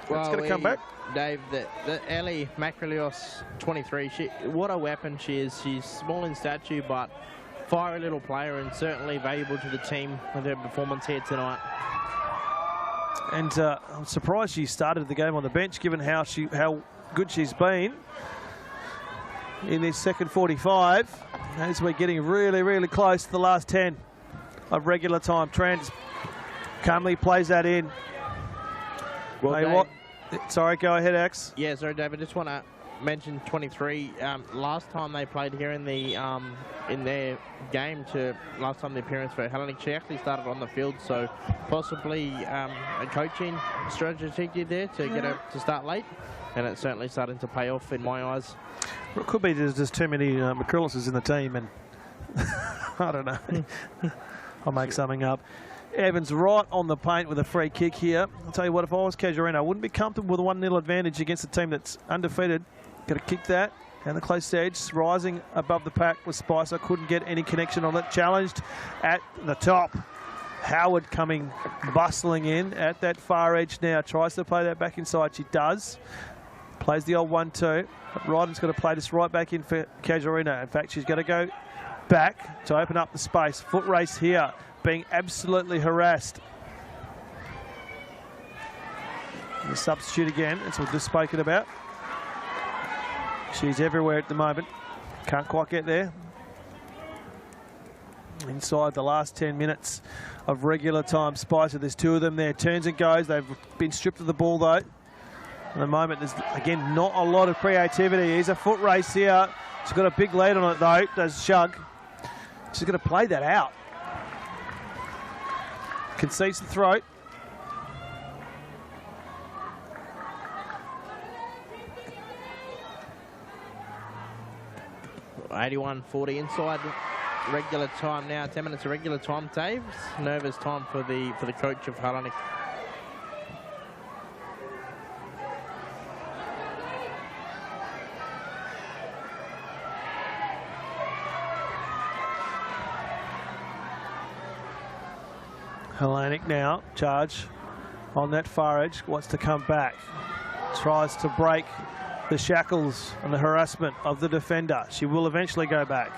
Well, it's going to come back. Dave, the Ellie Macrolios, 23, what a weapon she is. She's small in stature, but fiery little player and certainly valuable to the team with her performance here tonight. And I'm surprised she started the game on the bench, given how good she's been in this second 45. As we're getting really, really close to the last 10 of regular time. Tran calmly plays that in. Well, hey, what? Sorry, go ahead, Axe. Yeah, sorry, Dave. I just want to mention 23. Last time they played here in their game to last time the appearance for Hellenic, she actually started on the field, so possibly a coaching strategy there to get her to start late, and it's certainly starting to pay off in my eyes. Well, it could be there's just too many McCrillises in the team, and I don't know. I'll make something up. Evans right on the paint with a free kick here. I'll tell you what, if I was Casuarina, I wouldn't be comfortable with a 1-0 advantage against a team that's undefeated. Got to kick that down the close edge, rising above the pack with Spicer. Couldn't get any connection on it. Challenged at the top. Howard coming bustling in at that far edge now. Tries to play that back inside. She does. Plays the old 1-2. But Ryden's got to play this right back in for Casuarina. In fact, she's going to go back to open up the space. Foot race here, being absolutely harassed. The substitute again, as we've just spoken about. She's everywhere at the moment. Can't quite get there. Inside the last 10 minutes of regular time. Spicer, there's two of them there. Turns and goes. They've been stripped of the ball though. At the moment, there's again not a lot of creativity. Here's a foot race here. She's got a big lead on it though. Does Shug. She's going to play that out. Concedes the throat. $81.40 inside regular time now. 10 minutes of regular time. Dave's nervous time for the coach of Hellenic. Hellenic now, charge on that far edge, wants to come back. Tries to break the shackles and the harassment of the defender. She will eventually go back.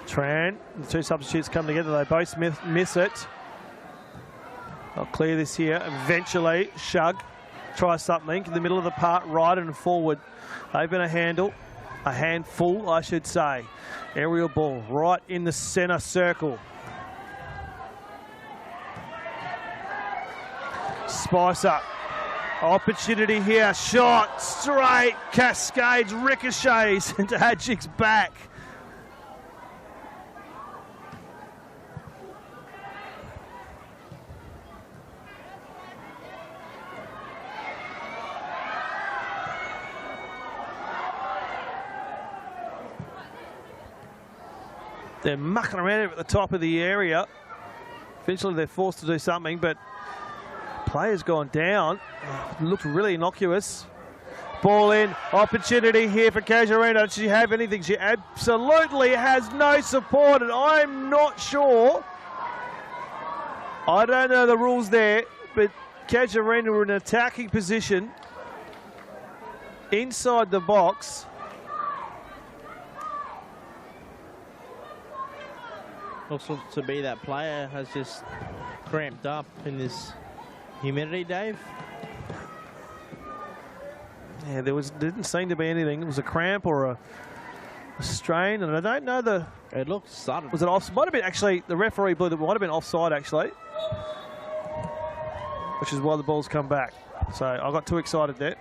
Tran, the two substitutes come together, they both miss it. I'll clear this here. Eventually, Shug tries something in the middle of the park, right and forward. They've a handful, I should say. Aerial ball right in the centre circle. Spicer, opportunity here, shot, straight, cascades, ricochets into Hadjik's back. They're mucking around at the top of the area. Eventually they're forced to do something, but player's gone down. Looked really innocuous. Ball in, opportunity here for Casuarina. Does she have anything? She absolutely has no support, and I'm not sure. I don't know the rules there, but Casuarina were in an attacking position inside the box. Looks to be that player has just cramped up in this humidity, Dave. Yeah, didn't seem to be anything. It was a cramp or a strain, and I don't know the. It looked sudden. Was it off? Might have been actually the referee blew. That might have been offside actually, which is why the ball's come back. So I got too excited there.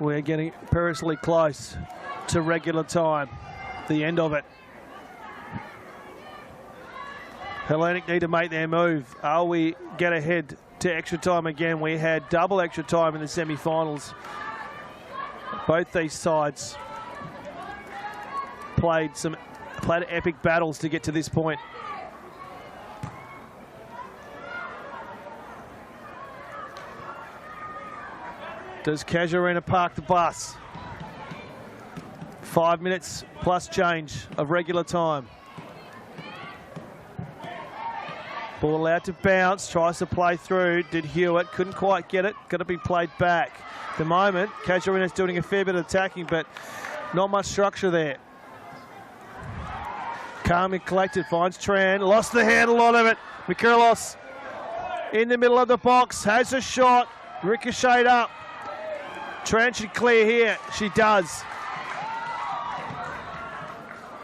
We're getting perilously close to regular time, the end of it. Hellenic need to make their move. Are we get ahead to extra time again? We had double extra time in the semi-finals. Both these sides played epic battles to get to this point. Does Casuarina park the bus? 5 minutes plus change of regular time. Ball out to bounce, tries to play through, did Hewitt, couldn't quite get it, got to be played back. At the moment, Casuarina's doing a fair bit of attacking, but not much structure there. Calm and collected, finds Tran, lost the handle on of it. Michaelos in the middle of the box, has a shot, ricocheted up. Tran should clear here, she does.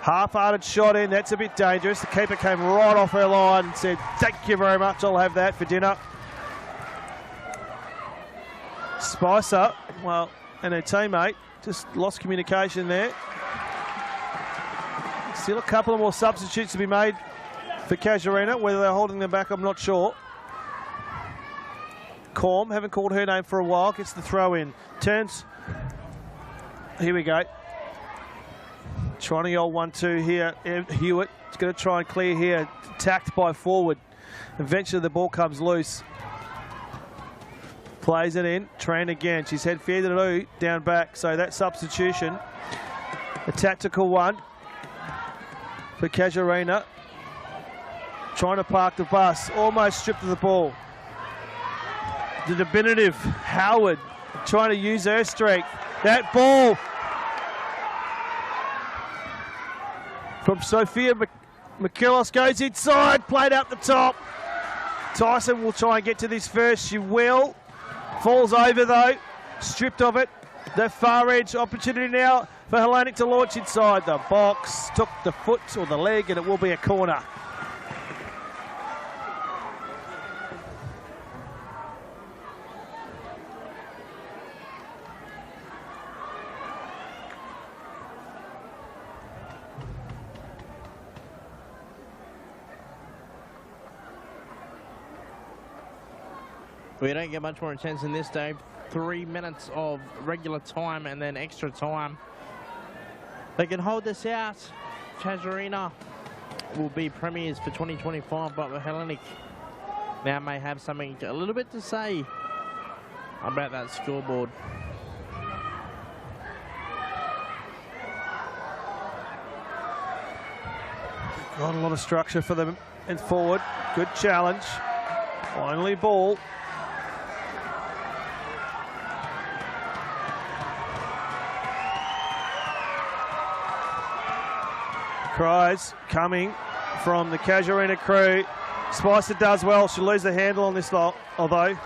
Half-hearted shot in, that's a bit dangerous. The keeper came right off her line and said, thank you very much, I'll have that for dinner. Spicer, well, and her teammate, just lost communication there. Still a couple of more substitutes to be made for Casuarina. Whether they're holding them back, I'm not sure. Corm, haven't called her name for a while, gets the throw in. Turns, here we go. Trying to go 1-2 here. Hewitt is going to try and clear here. Attacked by forward. Eventually the ball comes loose. Plays it in. Tran again. She's had fair to do down back. So that substitution. A tactical one for Casuarina. Trying to park the bus. Almost stripped of the ball. The definitive Howard trying to use her strength. That ball from Sophia Michaelos goes inside, played out the top. Tyson will try and get to this first. She will. Falls over though, stripped of it. The far edge opportunity now for Hellenic to launch inside the box. Took the foot or the leg, and it will be a corner. We don't get much more intense in this, Dave. 3 minutes of regular time and then extra time. They can hold this out. Casuarina will be premiers for 2025, but Hellenic now may have something a little bit to say about that scoreboard. Not a lot of structure for them and forward. Good challenge. Finally ball. Cries coming from the Casuarina crew. Spicer does well. She'll lose the handle on this lot, although.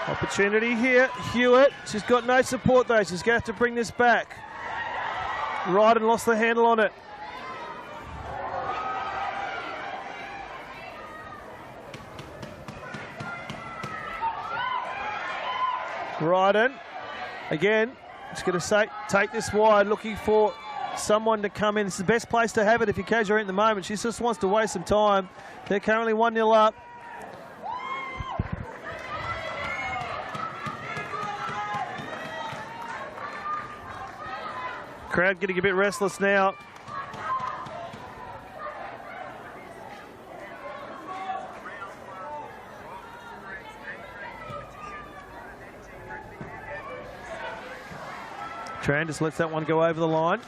Opportunity here. Hewitt. She's got no support though. She's going to have to bring this back. Right, and lost the handle on it. Ryden, again, just going to take this wide, looking for someone to come in. It's the best place to have it if you're Casuarina at the moment. She just wants to waste some time. They're currently 1-0 up. Crowd getting a bit restless now. Tran just lets that one go over the line.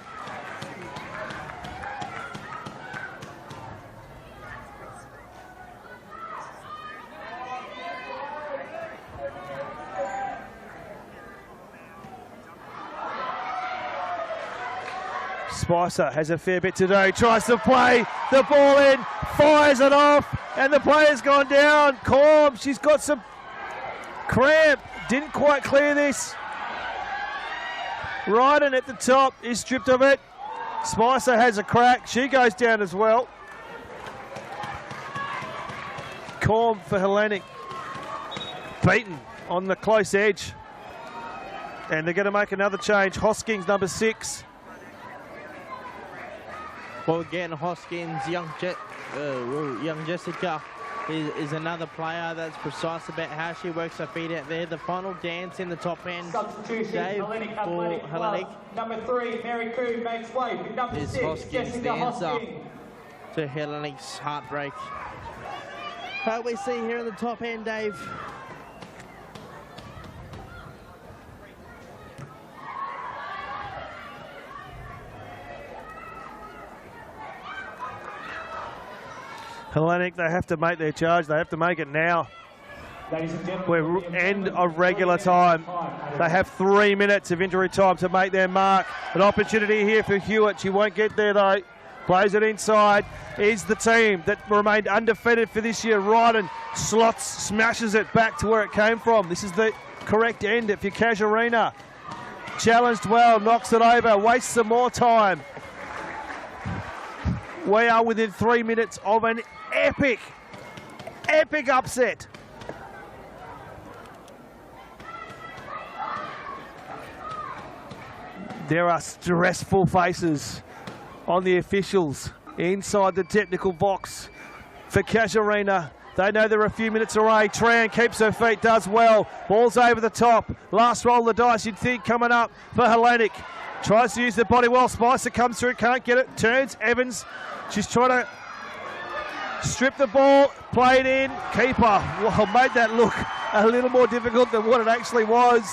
Spicer has a fair bit to do, tries to play the ball in, fires it off, and the player's gone down. Corm, she's got some cramp, didn't quite clear this. Ryden at the top is stripped of it. Spicer has a crack, she goes down as well. Corm for Hellenic, beaten on the close edge. And they're going to make another change. Hoskins, number 6. Well, again, Hoskins, young Jessica is another player that's precise about how she works her feet out there. The final dance in the top end, Substitution, Dave, Hellenic for Athletic Hellenic. Club. Number 3, Mary Coo makes way. With number Is 6, Hoskins Jessica stands up Hoskins. to Hellenic's heartbreak. What we see here in the top end, Dave. Hellenic, they have to make their charge. They have to make it now. We're end of regular time. They have 3 minutes of injury time to make their mark. An opportunity here for Hewitt. She won't get there though. Plays it inside. Is the team that remained undefeated for this year. Ryden slots, smashes it back to where it came from. This is the correct end if you're Casuarina. Challenged well, knocks it over, wastes some more time. We are within 3 minutes of an epic upset. There are stressful faces on the officials inside the technical box for Casuarina. They know they're a few minutes away. Tran keeps her feet, does well. Ball's over the top. Last roll of the dice, you'd think, coming up for Hellenic. Tries to use the body well. Spicer comes through, can't get it. Turns, Evans. She's trying to strip the ball, play it in. Keeper, well, made that look a little more difficult than what it actually was.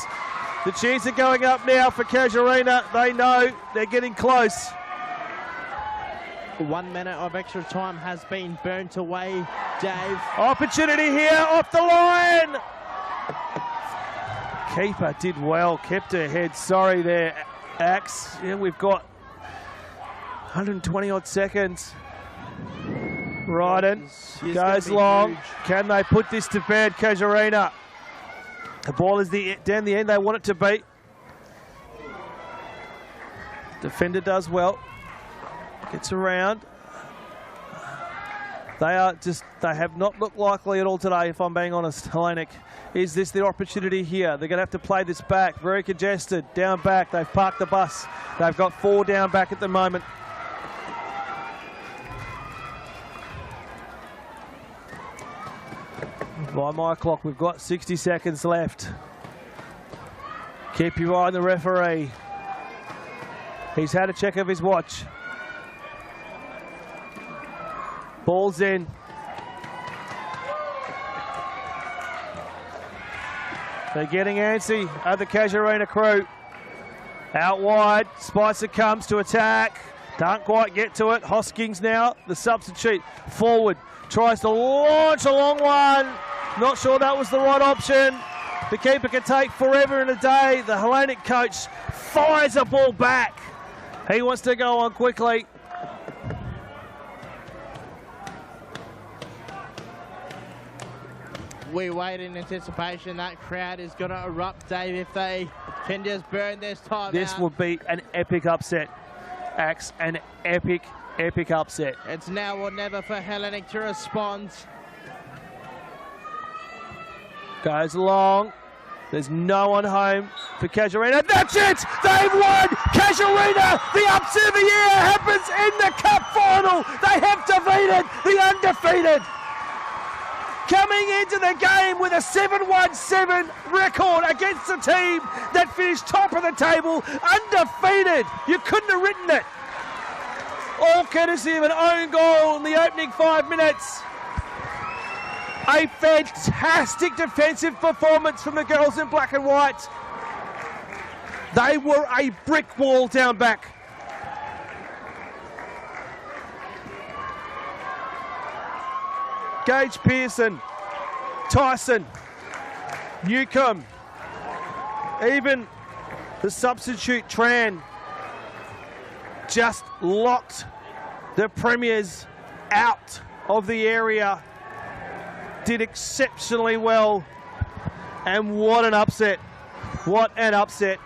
The cheers are going up now for Casuarina. They know they're getting close. 1 minute of extra time has been burnt away, Dave. Opportunity here, off the line. Keeper did well, kept her head. Sorry there, Axe. Yeah, we've got 120 odd seconds. Ryden goes long. Huge. Can they put this to bed, Casuarina? The ball is down the end they want it to be. Defender does well. Gets around. They have not looked likely at all today, if I'm being honest, Hellenic. Is this their opportunity here? They're going to have to play this back. Very congested. Down back. They've parked the bus. They've got 4 down back at the moment. By my clock, we've got 60 seconds left. Keep your eye on the referee. He's had a check of his watch. Ball's in. They're getting antsy at the Casuarina crew. Out wide, Spicer comes to attack. Can't quite get to it. Hoskins now, the substitute, forward. Tries to launch a long one. Not sure that was the right option. The keeper can take forever and a day. The Hellenic coach fires a ball back. He wants to go on quickly. We wait in anticipation. That crowd is going to erupt, Dave, if they can just burn this time This out. will be an epic upset, Axe. An epic upset. It's now or never for Hellenic to respond. Goes long. There's no one home for Casuarina. That's it! They've won! Casuarina! The upset of the year happens in the cup final! They have defeated the undefeated! Coming into the game with a 7-1-7 record against a team that finished top of the table, undefeated. You couldn't have written it. All courtesy of an own goal in the opening 5 minutes. A fantastic defensive performance from the girls in black and white. They were a brick wall down back. Gage Pearson, Tyson, Newcomb, even the substitute Tran just locked the Premiers out of the area. Did exceptionally well, and what an upset. What an upset.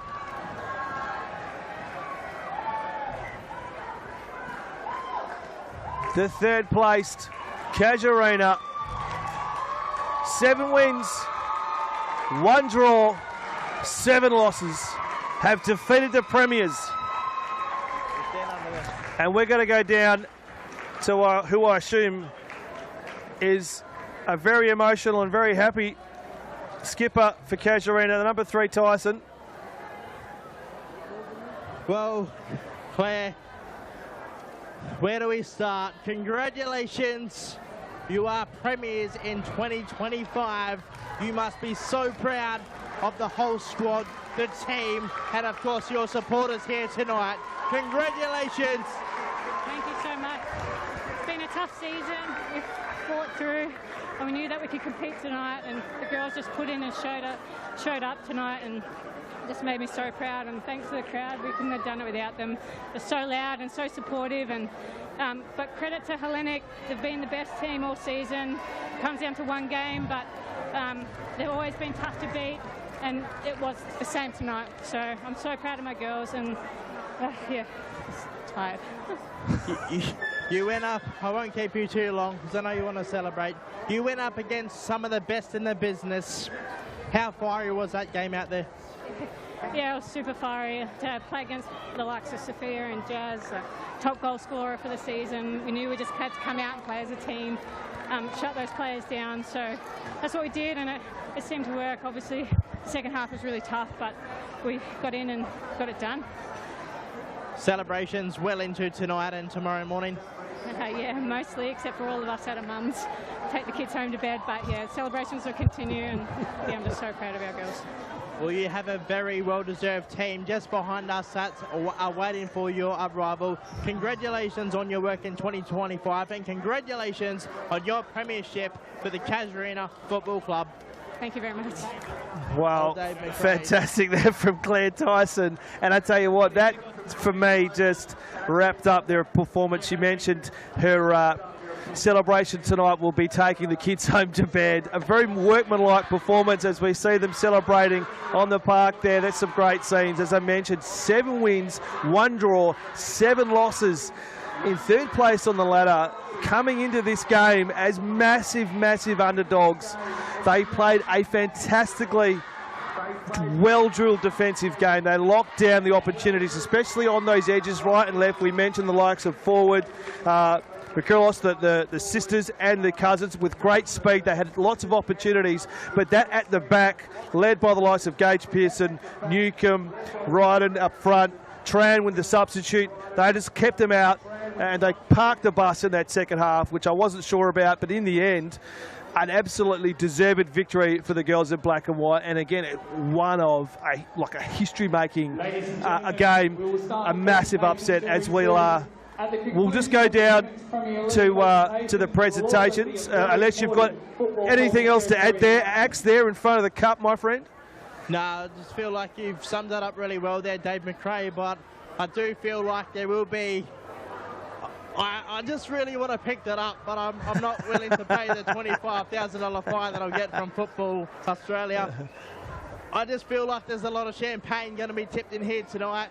The third placed Casuarina, 7 wins, 1 draw, 7 losses, have defeated the Premiers. And we're going to go down to who I assume is a very emotional and very happy skipper for Casuarina, the number 3, Tyson. Well, Claire, where do we start? Congratulations. You are premiers in 2025. You must be so proud of the whole squad, the team, and of course your supporters here tonight. Congratulations. Thank you so much. It's been a tough season. We've fought through, and we knew that we could compete tonight, and the girls just put in and showed up tonight, and just made me so proud. And thanks to the crowd, we couldn't have done it without them. They're so loud and so supportive, and but credit to Hellenic. They've been the best team all season. It comes down to 1 game, but they've always been tough to beat, and it was the same tonight. So I'm so proud of my girls, and yeah, just tired. You went up, I won't keep you too long because I know you want to celebrate. You went up against some of the best in the business. How fiery was that game out there? Yeah, it was super fiery to play against the likes of Sophia and Jazz, top goal scorer for the season. We knew we just had to come out and play as a team, shut those players down. So that's what we did, and it seemed to work. Obviously, the second half was really tough, but we got in and got it done. Celebrations well into tonight and tomorrow morning? Yeah, mostly, except for all of us out of mums. Take the kids home to bed, but yeah, celebrations will continue, and yeah, I'm just so proud of our girls. Well, you have a very well-deserved team just behind us that are waiting for your arrival. Congratulations on your work in 2025, and congratulations on your premiership for the Casuarina Football Club. Thank you very much. Wow, fantastic there from Claire Tyson. And I tell you what, that for me just wrapped up their performance. She mentioned her celebration tonight will be taking the kids home to bed. A very workmanlike performance as we see them celebrating on the park there. That's some great scenes. As I mentioned, 7 wins, 1 draw, 7 losses. In 3rd place on the ladder, coming into this game as massive, massive underdogs. They played a fantastically well-drilled defensive game. They locked down the opportunities, especially on those edges, right and left. We mentioned the likes of forward, Michaelos, the sisters and the cousins with great speed. They had lots of opportunities, but that at the back, led by the likes of Gage Pearson, Newcomb, Ryden up front, Tran with the substitute, they just kept them out, and they parked the bus in that second half, which I wasn't sure about, but in the end, an absolutely deserved victory for the girls in black and white. And again, one of a history-making a game, a massive upset as we'll just go down to the presentations, unless you've got anything else to add there. Axe there in front of the cup, my friend. No, I just feel like you've summed that up really well there, Dave McRae, but I do feel like there will be... I just really want to pick that up, but I'm not willing to pay the $25,000 fine that I'll get from Football Australia. I just feel like there's a lot of champagne going to be tipped in here tonight.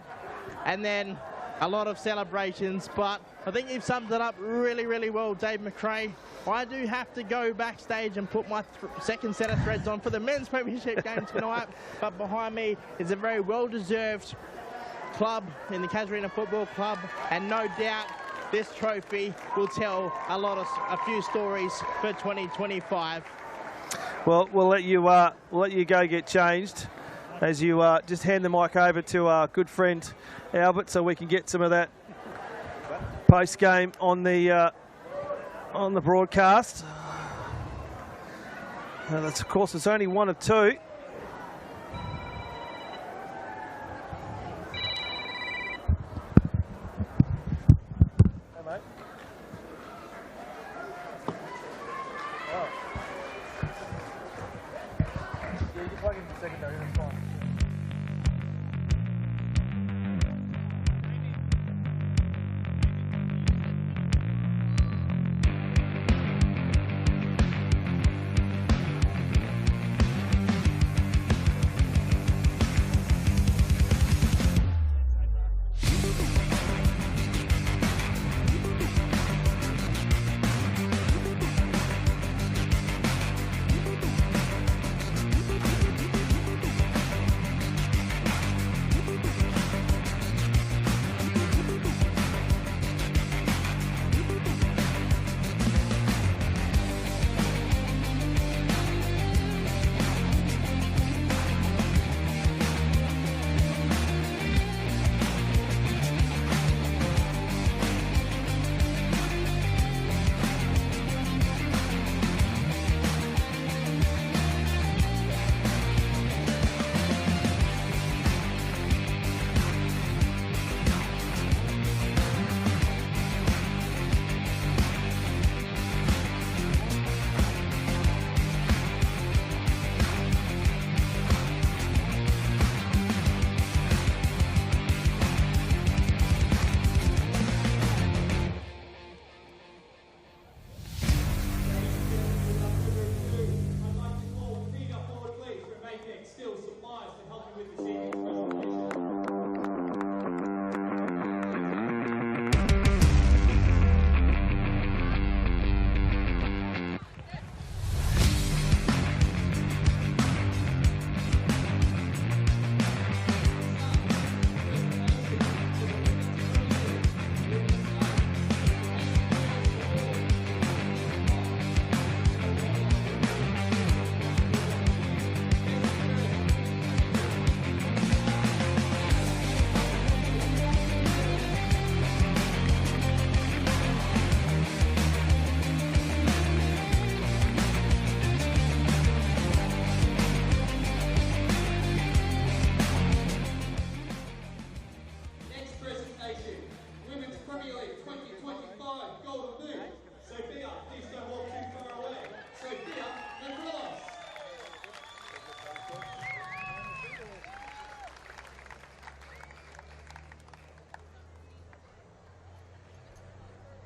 And then a lot of celebrations, but I think you've summed it up really, really well, Dave McRae. I do have to go backstage and put my second set of threads on for the men's premiership game tonight, but behind me is a very well-deserved club in the Casuarina Football Club, and no doubt this trophy will tell a few stories for 2025. Well, we'll let you go get changed as you just hand the mic over to our good friend Albert, so we can get some of that post game on the broadcast. That's, of course, it's only 1 of 2.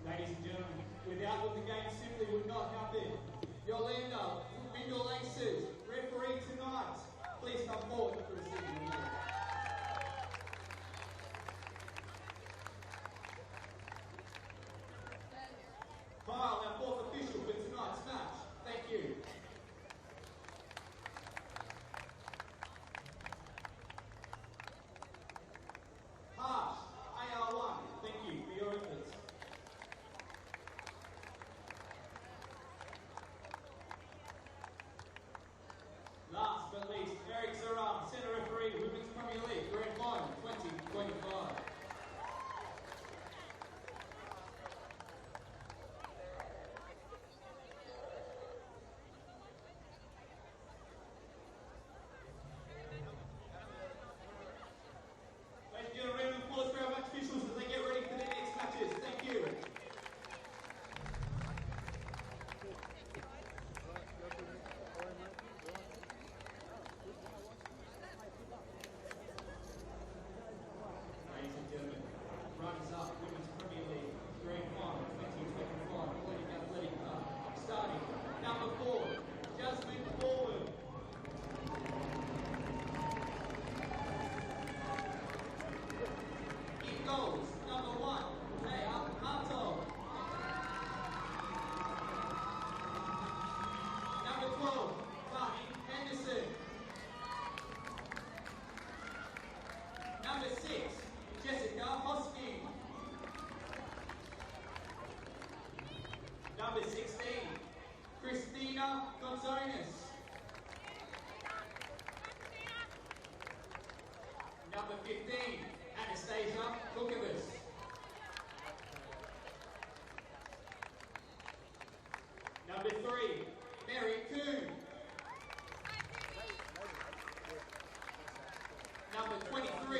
Ladies and gentlemen, without what the game simply would not happen. Yolanda, Wingle Aces, referee tonight. Please come forward for the signal. Kyle, our fourth official for tonight's match. Thank you. Harsh, AR1, thank you for your efforts. 15, Anastasia Kukovas. Number 3, Mary Kuhn. Number 23,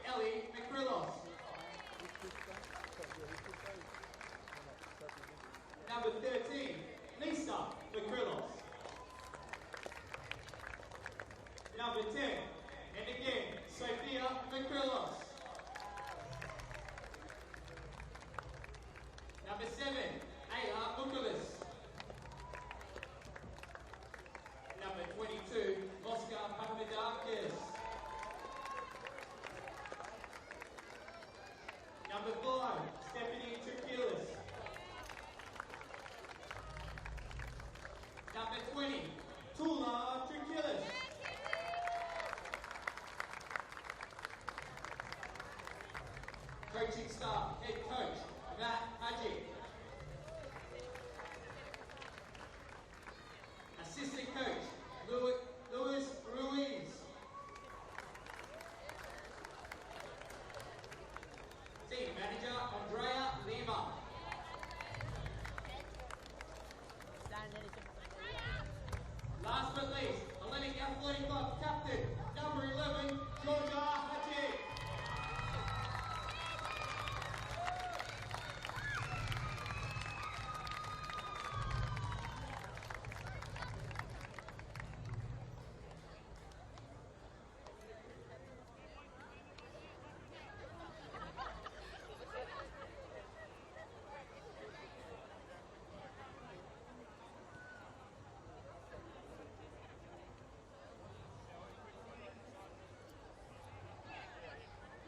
Ellie McCrillos. Number 13, Lisa McCrillos. Number 10, and again, Sophia McCrillos. Number 7, Ayla Bukovas. Number 22, Oscar Papadakis. Number 5, Stephanie Trikilis. Number 20, Tula Trikilis. Coaching staff, head coach, Matt Haji. Assistant coach, Luis Ruiz. Team manager, Andrea Lima. Last but least, Hellenic Athletic Club captain, number 11, Georgia Haji.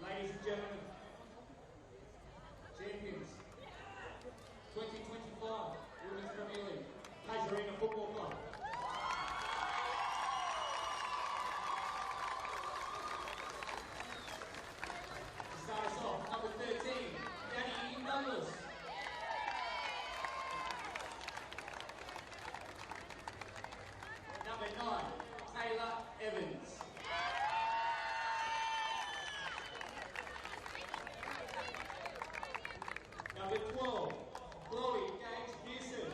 Ladies and gentlemen, champions, 2025 Women's Premier League, Casuarina Football Club. To start us off, number 13, Danny Douglas. Number 9, Taylor Evans. Number 12, Chloe Gage Pearson.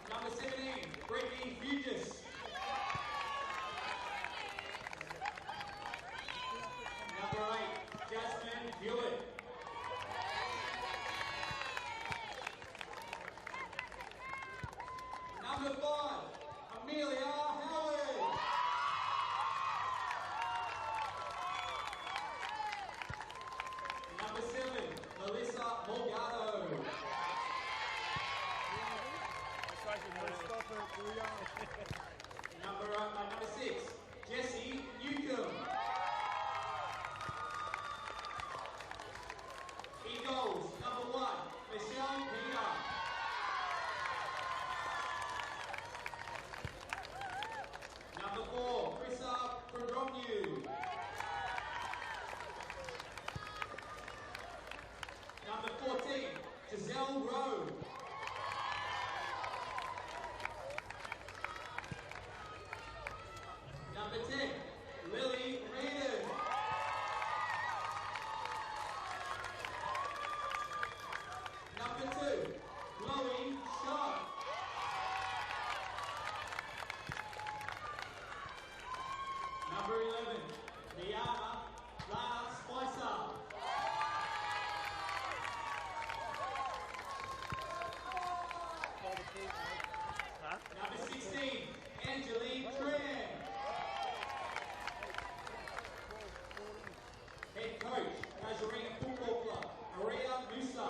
Number 17, Brittany Hughes. Number 8, Jasmine Hewitt. Number 5, Amelia Howard. Number 7, Melissa Morgado. Number 6, Jessie Newcomb. Eagles, number 1, Michelle Peter. Number 4, Krissa Prodromnu. Number 14, Giselle Rowe. Number 10, Lily Reardon. Number 2, Chloe Sharp. Number 11, Liana Lana Spicer. Number 16, Angeline Tran. Head coach, Casuarina Football Club, Maria Musa.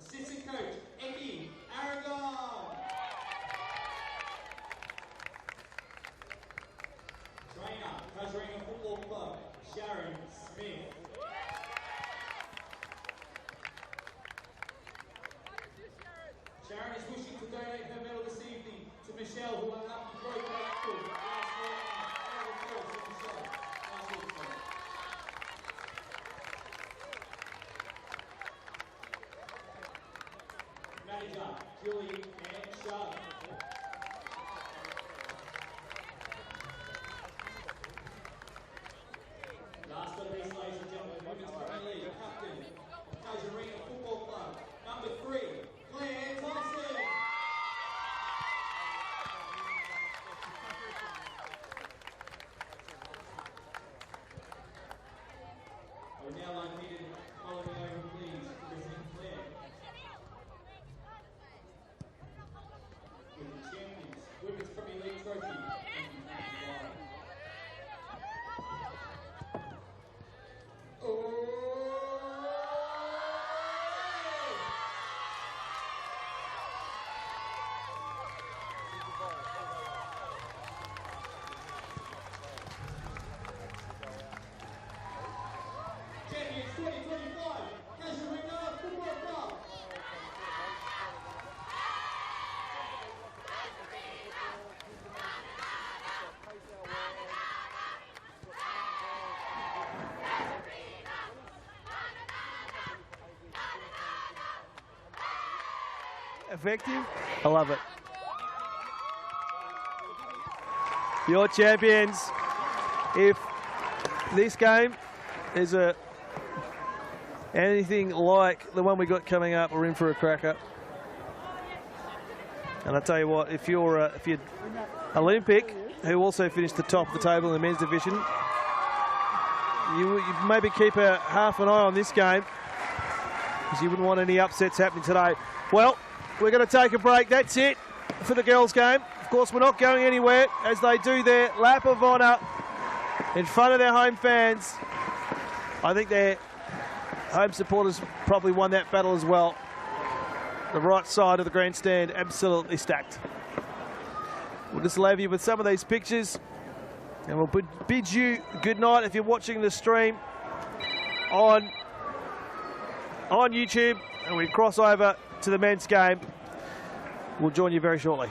Assistant coach, Eddie Aragon. Trainer, Casuarina Football Club, Sharon Smith. Sharon is wishing to donate her medal this evening to Michelle, who unluckily broke her ankle last week. effective. I love it. Your champions. If this game is anything like the one we got coming up, we're in for a cracker. And I tell you what, if you're Olympic, who also finished the top of the table in the men's division, you maybe keep half an eye on this game, because you wouldn't want any upsets happening today. Well, we're going to take a break. That's it for the girls' game. Of course, we're not going anywhere as they do their lap of honour in front of their home fans. I think their home supporters probably won that battle as well. The right side of the grandstand absolutely stacked. We'll just leave you with some of these pictures, and we'll bid you good night if you're watching the stream on YouTube, and we cross over to the men's game. We'll join you very shortly.